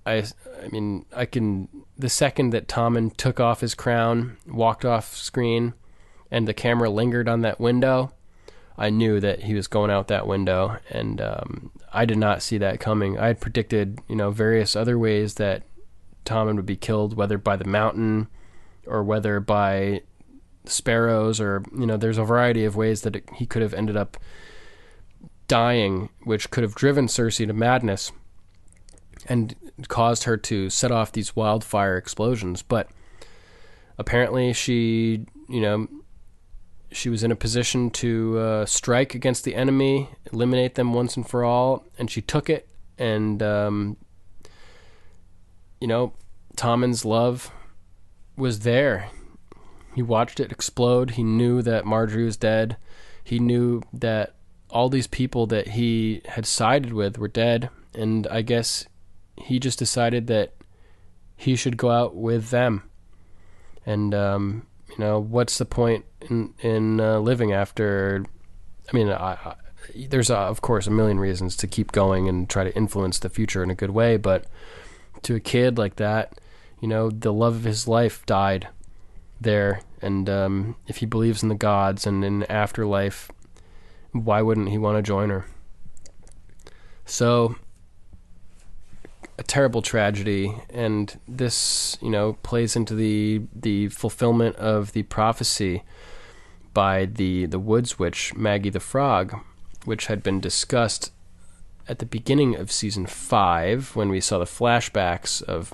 The second that Tommen took off his crown, walked off screen, and the camera lingered on that window, I knew that he was going out that window, and I did not see that coming. I had predicted, various other ways that Tommen would be killed, whether by the mountain or whether by sparrows, or, there's a variety of ways that he could have ended up dying, which could have driven Cersei to madness and caused her to set off these wildfire explosions. But apparently she was in a position to strike against the enemy, eliminate them once and for all, and she took it. And, Tommen's love was there. He watched it explode. He knew that Margaery was dead. He knew that all these people that he had sided with were dead. And I guess he just decided that he should go out with them. And, what's the point in living after? I mean, there's, of course, a million reasons to keep going and try to influence the future in a good way. But to a kid like that, the love of his life died there. And if he believes in the gods and in afterlife, why wouldn't he want to join her? So, a terrible tragedy, and this, plays into the fulfillment of the prophecy by the Woods Witch, Maggie the Frog, which had been discussed at the beginning of season 5 when we saw the flashbacks of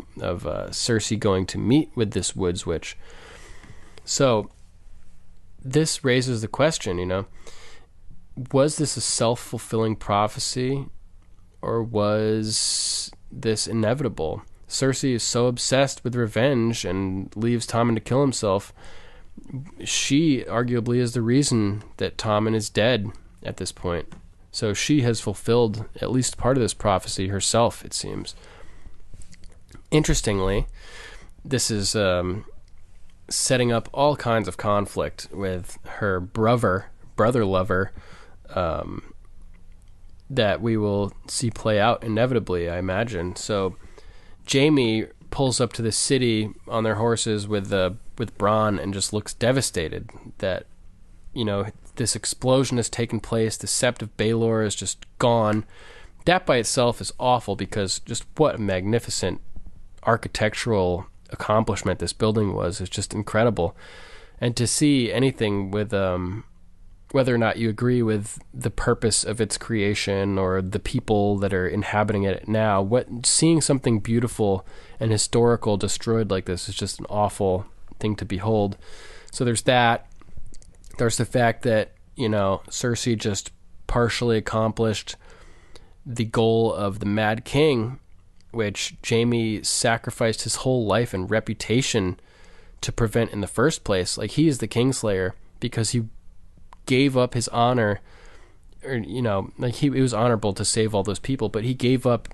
Cersei going to meet with this Woods Witch. So this raises the question, was this a self-fulfilling prophecy, or was this inevitable? Cersei is so obsessed with revenge and leaves Tommen to kill himself. She arguably is the reason that Tommen is dead at this point. So she has fulfilled at least part of this prophecy herself, it seems. Interestingly, this is setting up all kinds of conflict with her brother lover, that we will see play out inevitably, I imagine. So Jaime pulls up to the city on their horses with Bronn and just looks devastated that, this explosion has taken place. The Sept of Baelor is just gone. That by itself is awful, because just what a magnificent architectural accomplishment this building was is just incredible. And to see anything with whether or not you agree with the purpose of its creation or the people that are inhabiting it now, seeing something beautiful and historical destroyed like this is just an awful thing to behold. So there's that. There's the fact that, Cersei just partially accomplished the goal of the Mad King, which Jaime sacrificed his whole life and reputation to prevent in the first place. Like, he is the Kingslayer because he gave up his honor, or, it was honorable to save all those people, but he gave up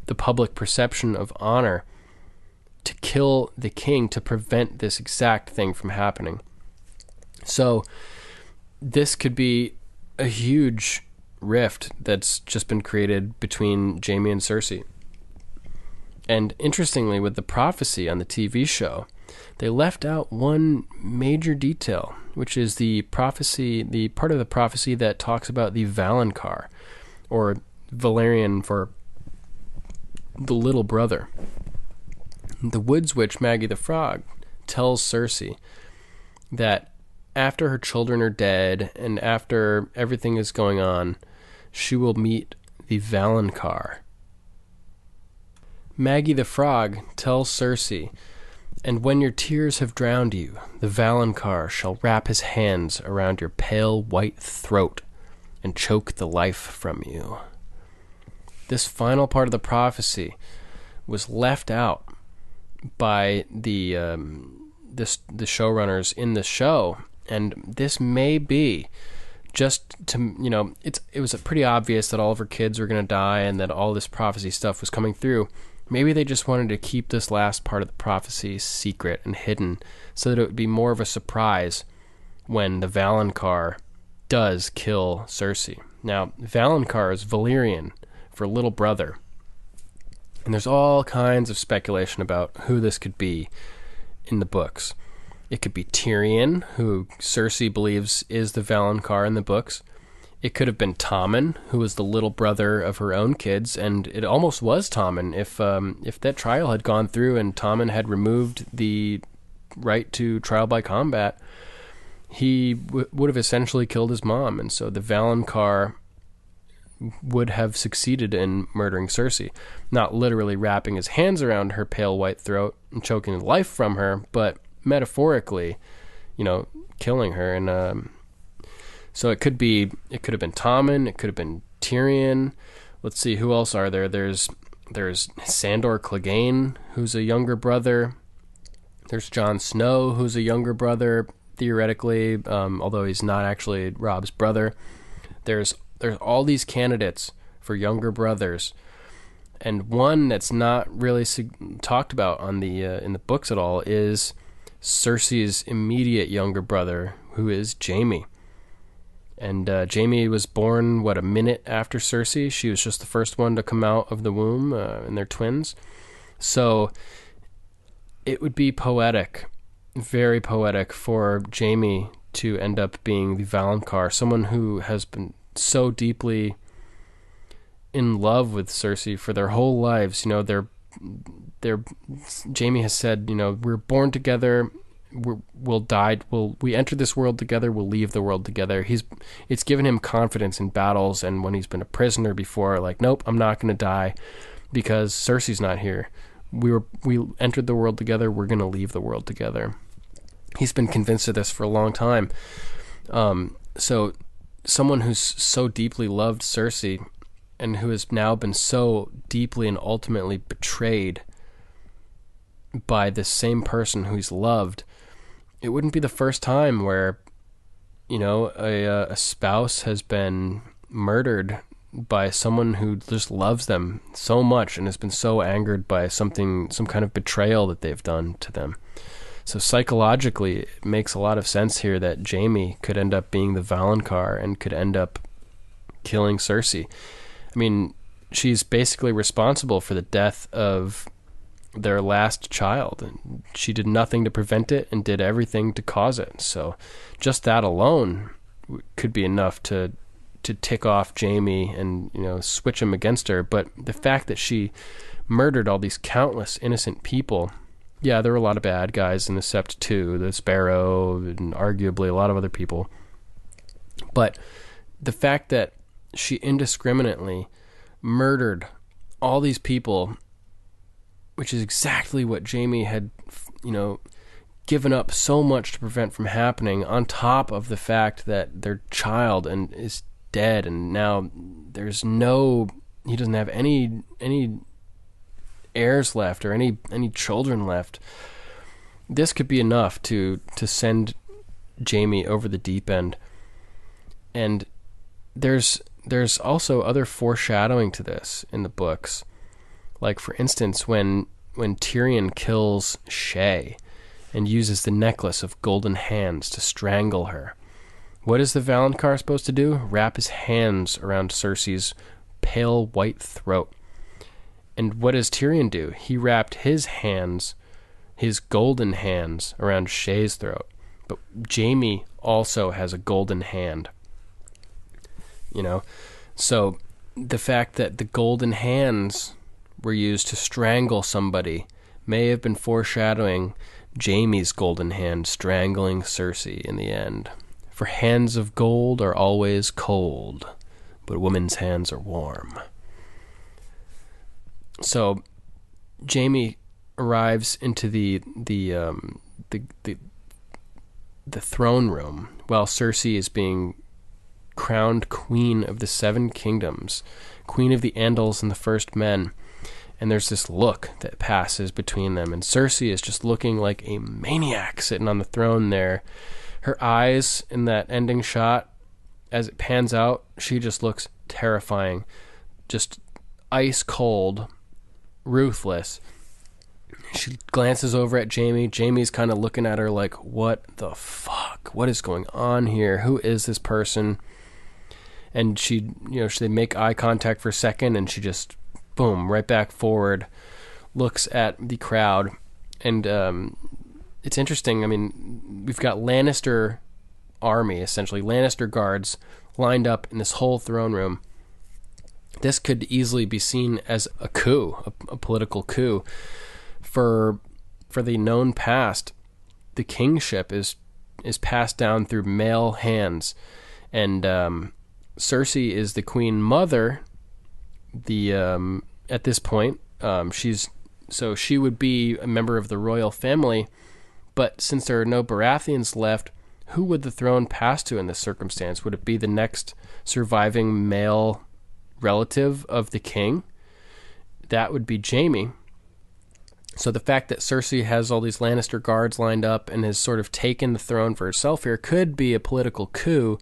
the public perception of honor to kill the king to prevent this exact thing from happening. So this could be a huge rift that's just been created between Jaime and Cersei. And interestingly, with the prophecy on the TV show, they left out one major detail, which is the prophecy, the part of the prophecy that talks about the Valonqar, or Valyrian for the little brother. The Woods Witch, Maggie the Frog, tells Cersei that after her children are dead and after everything is going on, she will meet the Valonqar. Maggie the Frog tells Cersei, "And when your tears have drowned you, the Valonqar shall wrap his hands around your pale white throat and choke the life from you." This final part of the prophecy was left out by the showrunners in the show, and this may be just to, it was pretty obvious that all of her kids were going to die and that all this prophecy stuff was coming through. Maybe they just wanted to keep this last part of the prophecy secret and hidden so that it would be more of a surprise when the Valonqar does kill Cersei. Now, Valonqar is Valyrian for little brother. And there's all kinds of speculation about who this could be in the books. It could be Tyrion, who Cersei believes is the Valonqar in the books. It could have been Tommen, who was the little brother of her own kids, and it almost was Tommen. If that trial had gone through and Tommen had removed the right to trial by combat, he would have essentially killed his mom, and so the Valonqar would have succeeded in murdering Cersei. Not literally wrapping his hands around her pale white throat and choking the life from her, but metaphorically, killing her. And so it could have been Tommen, it could have been Tyrion. Let's see, who else are there? There's Sandor Clegane, who's a younger brother. There's Jon Snow, who's a younger brother, theoretically, although he's not actually Robb's brother. There's all these candidates for younger brothers, and one that's not really talked about on the in the books at all is Cersei's immediate younger brother, who is Jaime. And Jaime was born, a minute after Cersei. She was just the first one to come out of the womb, and they're twins. So it would be poetic, very poetic, for Jaime to end up being the Valonqar, someone who has been so deeply in love with Cersei for their whole lives. Jaime has said, we're born together, we'll die, we enter this world together, we'll leave the world together. It's given him confidence in battles, and when he's been a prisoner before, like, nope, I'm not going to die because Cersei's not here. We entered the world together, we're going to leave the world together. He's been convinced of this for a long time. So someone who's so deeply loved Cersei and who has now been so deeply and ultimately betrayed by this same person who he's loved, it wouldn't be the first time where, a spouse has been murdered by someone who just loves them so much and has been so angered by some kind of betrayal that they've done to them. So psychologically, it makes a lot of sense here that Jaime could end up being the Valonqar and could end up killing Cersei. I mean, she's basically responsible for the death of their last child, and she did nothing to prevent it and did everything to cause it. So just that alone could be enough to tick off Jaime and switch him against her. But the fact that she murdered all these countless innocent people, yeah, there were a lot of bad guys in the Sept too, the Sparrow, and arguably a lot of other people. But the fact that she indiscriminately murdered all these people, which is exactly what Jaime had, given up so much to prevent from happening, on top of the fact that their child is dead, and now he doesn't have any heirs left or any children left. This could be enough to send Jaime over the deep end. And there's also other foreshadowing to this in the books. Like, for instance, when Tyrion kills Shae and uses the necklace of golden hands to strangle her, what is the Valonqar supposed to do? Wrap his hands around Cersei's pale white throat. And what does Tyrion do? He wrapped his golden hands around Shae's throat. But Jaime also has a golden hand. So the fact that the golden hands were used to strangle somebody may have been foreshadowing Jaime's golden hand strangling Cersei in the end. For hands of gold are always cold, but women's hands are warm. So Jaime arrives into the throne room while Cersei is being crowned Queen of the Seven Kingdoms, Queen of the Andals and the First Men. And there's this look that passes between them, and Cersei is just looking like a maniac sitting on the throne there. Her eyes in that ending shot, as it pans out, she just looks terrifying, just ice cold, ruthless. She glances over at Jaime. Jaime's kind of looking at her like, what the fuck? What is going on here? Who is this person? And they make eye contact for a second, and she just, boom, right back forward, looks at the crowd, and it's interesting. I mean, we've got Lannister army, essentially, Lannister guards lined up in this whole throne room. This could easily be seen as a coup, a political coup. For the known past, the kingship is passed down through male hands, and Cersei is the queen mother. At this point, she would be a member of the royal family, but since there are no Baratheons left, who would the throne pass to in this circumstance? Would it be the next surviving male relative of the king? That would be Jaime. So the fact that Cersei has all these Lannister guards lined up and has sort of taken the throne for herself here could be a political coup,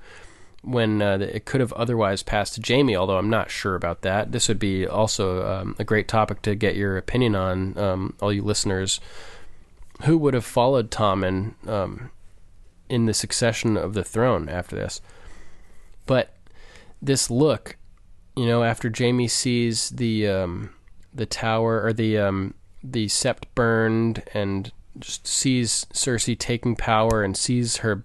when it could have otherwise passed to Jaime, although I'm not sure about that. This would be also a great topic to get your opinion on, all you listeners. Who would have followed Tommen in the succession of the throne after this? But this look, after Jaime sees the tower, or the sept burned, and just sees Cersei taking power, and sees her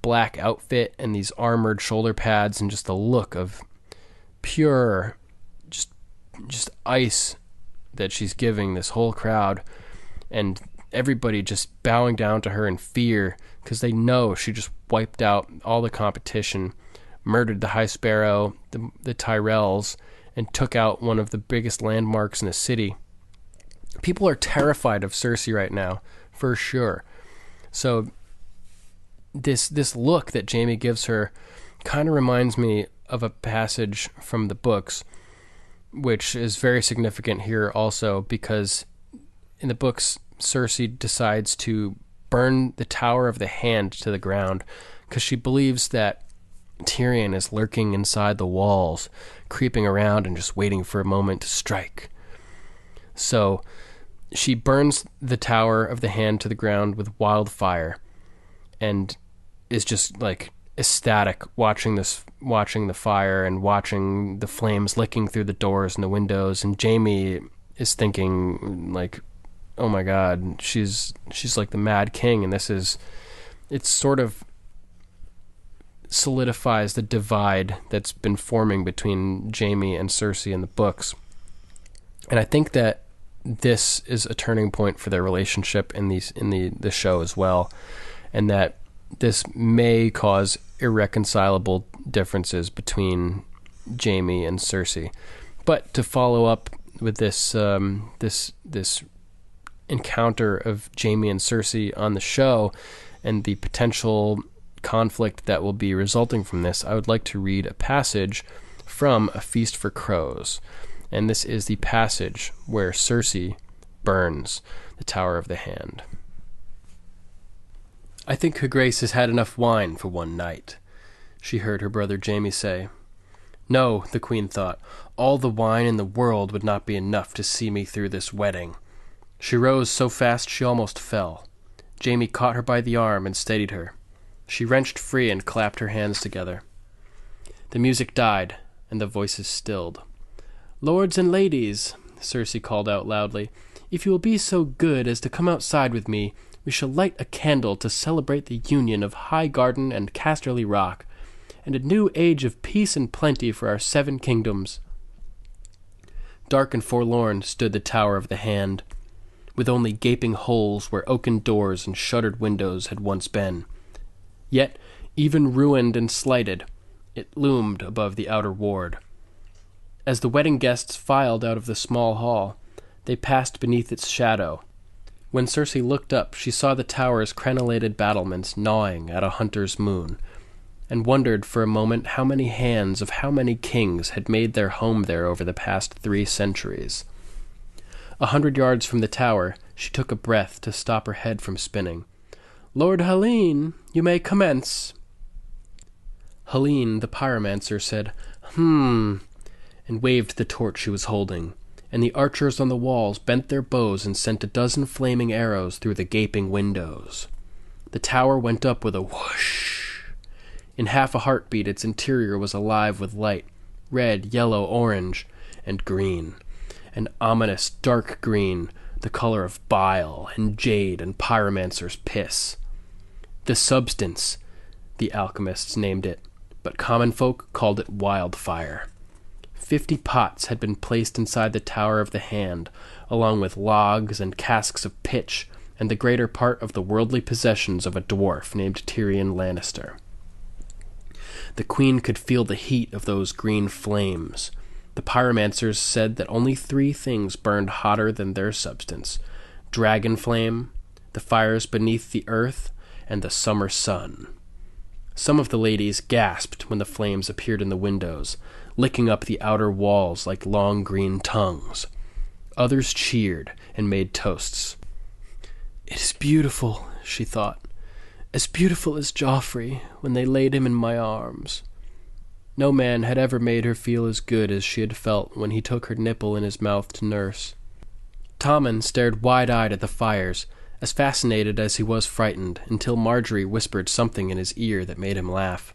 black outfit and these armored shoulder pads, and just the look of pure just ice that she's giving this whole crowd, and everybody just bowing down to her in fear because they know she just wiped out all the competition, murdered the High Sparrow, the Tyrells, and took out one of the biggest landmarks in the city. People are terrified of Cersei right now, for sure. So this look that Jaime gives her kind of reminds me of a passage from the books, which is very significant here also, because in the books, Cersei decides to burn the Tower of the Hand to the ground because she believes that Tyrion is lurking inside the walls, creeping around and just waiting for a moment to strike. So she burns the Tower of the Hand to the ground with wildfire, and is just like ecstatic watching the fire and watching the flames licking through the doors and the windows. And Jaime is thinking like, oh my God, she's like the Mad King, and it sort of solidifies the divide that's been forming between Jaime and Cersei in the books. And I think that this is a turning point for their relationship in the show as well, and that this may cause irreconcilable differences between Jaime and Cersei. But to follow up with this encounter of Jaime and Cersei on the show, and the potential conflict that will be resulting from this, I would like to read a passage from A Feast for Crows. And this is the passage where Cersei burns the Tower of the Hand. "I think her grace has had enough wine for one night," she heard her brother Jaime say. "No," the queen thought, "all the wine in the world would not be enough to see me through this wedding." She rose so fast she almost fell. Jaime caught her by the arm and steadied her. She wrenched free and clapped her hands together. The music died, and the voices stilled. "Lords and ladies," Cersei called out loudly, "if you will be so good as to come outside with me, we shall light a candle to celebrate the union of Highgarden and Casterly Rock, and a new age of peace and plenty for our 7 kingdoms." Dark and forlorn stood the Tower of the Hand, with only gaping holes where oaken doors and shuttered windows had once been. Yet, even ruined and slighted, it loomed above the outer ward. As the wedding guests filed out of the small hall, they passed beneath its shadow. When Cersei looked up, she saw the tower's crenellated battlements gnawing at a hunter's moon, and wondered for a moment how many hands of how many kings had made their home there over the past 3 centuries. 100 yards from the tower, she took a breath to stop her head from spinning. "Lord Helene, you may commence." Helene, the pyromancer, said, and waved the torch she was holding, and the archers on the walls bent their bows and sent a dozen flaming arrows through the gaping windows. The tower went up with a whoosh. In half a heartbeat, its interior was alive with light, red, yellow, orange, and green. An ominous dark green, the color of bile and jade and pyromancer's piss. The substance, the alchemists named it, but common folk called it wildfire. 50 pots had been placed inside the Tower of the Hand, along with logs and casks of pitch, and the greater part of the worldly possessions of a dwarf named Tyrion Lannister. The queen could feel the heat of those green flames. The pyromancers said that only 3 things burned hotter than their substance: dragon flame, the fires beneath the earth, and the summer sun. Some of the ladies gasped when the flames appeared in the windows, licking up the outer walls like long green tongues. Others cheered and made toasts. "It is beautiful," she thought, "as beautiful as Joffrey when they laid him in my arms." No man had ever made her feel as good as she had felt when he took her nipple in his mouth to nurse. Tommen stared wide-eyed at the fires, as fascinated as he was frightened, until Marjorie whispered something in his ear that made him laugh.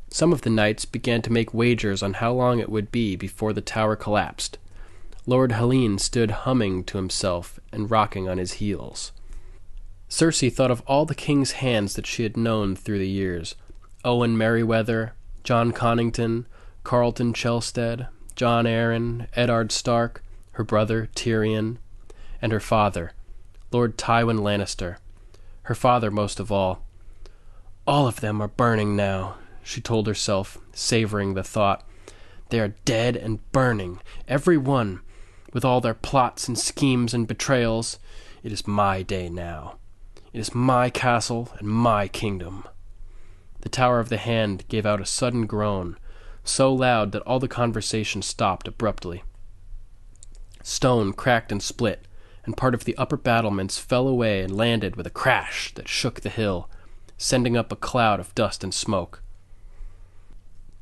Some of the knights began to make wagers on how long it would be before the tower collapsed. Lord Helene stood humming to himself and rocking on his heels. Cersei thought of all the king's hands that she had known through the years: Owen Merryweather, John Connington, Carlton Chelstead, John Arryn, Eddard Stark, her brother Tyrion, and her father, Lord Tywin Lannister. Her father most of all. "All of them are burning now," she told herself, savoring the thought. "They are dead and burning, every one, with all their plots and schemes and betrayals. It is my day now. It is my castle and my kingdom." The Tower of the Hand gave out a sudden groan, so loud that all the conversation stopped abruptly. Stone cracked and split, and part of the upper battlements fell away and landed with a crash that shook the hill, sending up a cloud of dust and smoke.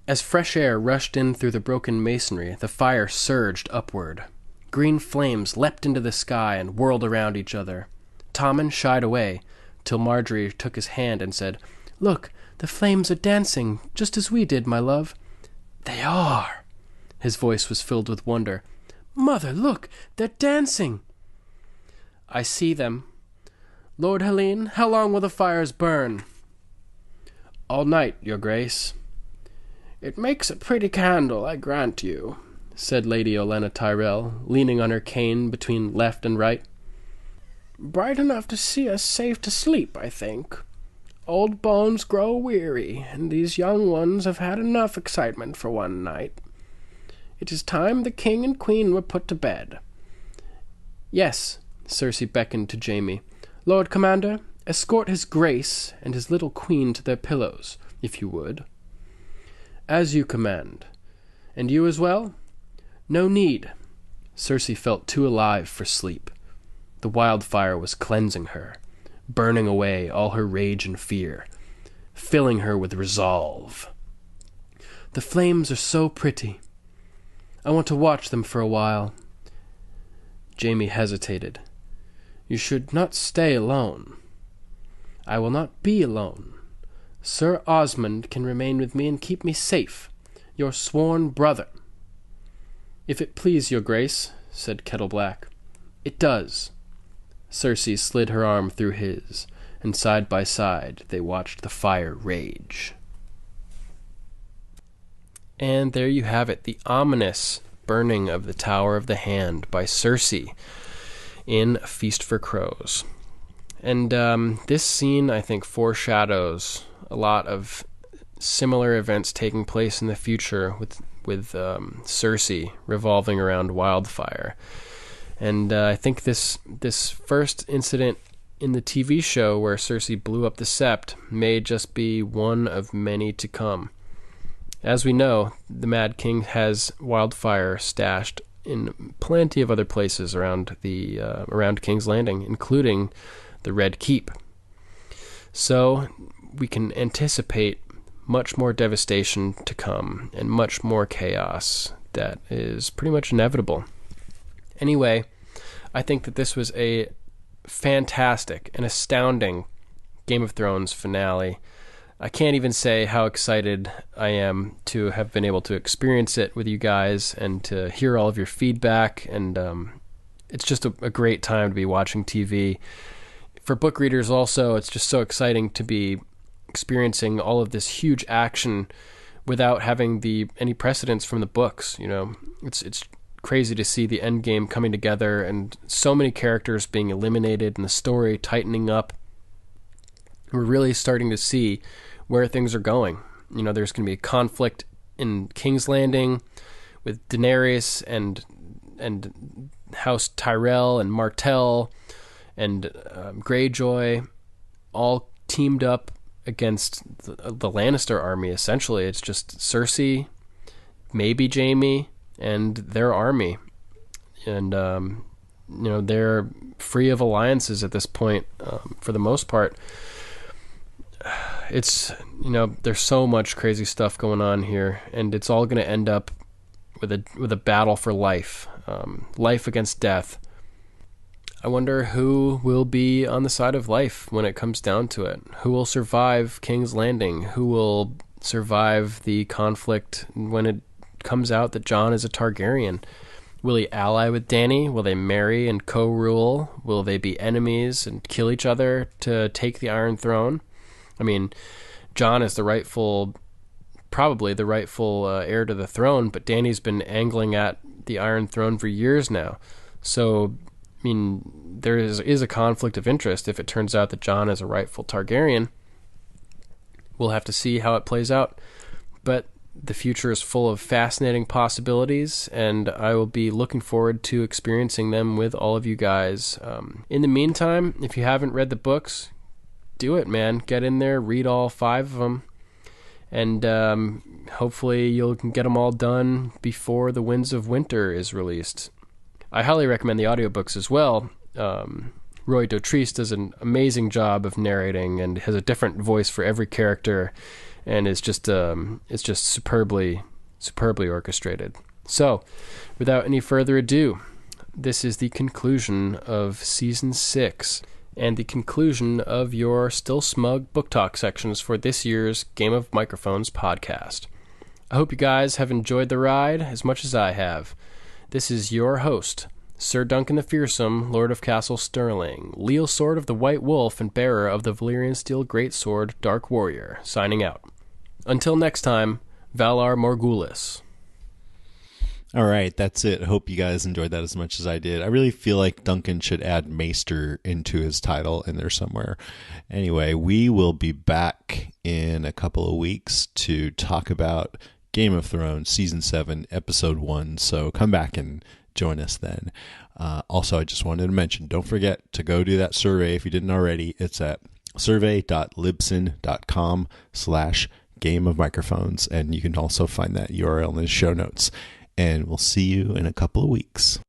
As fresh air rushed in through the broken masonry, the fire surged upward. Green flames leapt into the sky and whirled around each other. Tommen shied away, till Marjorie took his hand and said, "Look, the flames are dancing, just as we did, my love." "They are!" His voice was filled with wonder. "Mother, look, they're dancing!" "I see them. Lord Helene, how long will the fires burn?" "All night, your grace." "It makes a pretty candle, I grant you," said Lady Olenna Tyrell, leaning on her cane between left and right. "Bright enough to see us safe to sleep, I think. Old bones grow weary, and these young ones have had enough excitement for one night. It is time the king and queen were put to bed." "Yes," Cersei beckoned to Jaime. "Lord Commander, escort his grace and his little queen to their pillows, if you would." "As you command. And you as well?" "No need." Cersei felt too alive for sleep. The wildfire was cleansing her, burning away all her rage and fear, filling her with resolve. "The flames are so pretty. I want to watch them for a while." Jaime hesitated. "You should not stay alone." "I will not be alone. Sir Osmond can remain with me and keep me safe, your sworn brother." "If it please your grace," said Kettleblack. "It does." Cersei slid her arm through his, and side by side they watched the fire rage. And there you have it, the ominous burning of the Tower of the Hand by Cersei in Feast for Crows. And this scene, I think, foreshadows a lot of similar events taking place in the future with Cersei revolving around wildfire. And I think this first incident in the TV show where Cersei blew up the Sept may just be one of many to come. As we know, the Mad King has wildfire stashed in plenty of other places around King's Landing, including the Red Keep. So we can anticipate much more devastation to come and much more chaos that is pretty much inevitable. Anyway, I think that this was a fantastic and astounding Game of Thrones finale. I can't even say how excited I am to have been able to experience it with you guys and to hear all of your feedback and it's just a great time to be watching TV. For book readers also, it's just so exciting to be experiencing all of this huge action without having any precedence from the books. It's crazy to see the end game coming together and so many characters being eliminated and the story tightening up. We're really starting to see where things are going. There's going to be a conflict in King's Landing with Daenerys and House Tyrell and Martell and Greyjoy all teamed up against the Lannister army. Essentially, it's just Cersei, maybe Jaime, and their army. And, they're free of alliances at this point, for the most part. It's, there's so much crazy stuff going on here, and it's all going to end up with a battle for life, life against death. I wonder who will be on the side of life when it comes down to it. Who will survive King's Landing? Who will survive the conflict when it comes out that Jon is a Targaryen? Will he ally with Dany? Will they marry and co-rule? Will they be enemies and kill each other to take the Iron Throne? I mean, Jon is probably the rightful heir to the throne, but Dany's been angling at the Iron Throne for years now. So, I mean, there is a conflict of interest if it turns out that Jon is a rightful Targaryen. We'll have to see how it plays out. But the future is full of fascinating possibilities, and I will be looking forward to experiencing them with all of you guys. In the meantime, if you haven't read the books, do it, man. Get in there, read all 5 of them, and hopefully you'll get them all done before The Winds of Winter is released. I highly recommend the audiobooks as well. Roy Dotrice does an amazing job of narrating and has a different voice for every character, and it's just superbly orchestrated. So, without any further ado, this is the conclusion of Season 6 and the conclusion of your Still Smug Book Talk sections for this year's Game of Microphones podcast. I hope you guys have enjoyed the ride as much as I have. This is your host, Sir Duncan the Fearsome, Lord of Castle Stirling, Leal Sword of the White Wolf and bearer of the Valyrian Steel Greatsword, Dark Warrior, signing out. Until next time, Valar Morghulis. All right, that's it. I hope you guys enjoyed that as much as I did. I really feel like Duncan should add Maester into his title in there somewhere. Anyway, we will be back in a couple of weeks to talk about Game of Thrones Season 7, Episode 1. So come back and join us then. Also, I just wanted to mention, don't forget to go do that survey if you didn't already. It's at survey.libsyn.com/Game of Microphones, and you can also find that URL in the show notes. And we'll see you in a couple of weeks.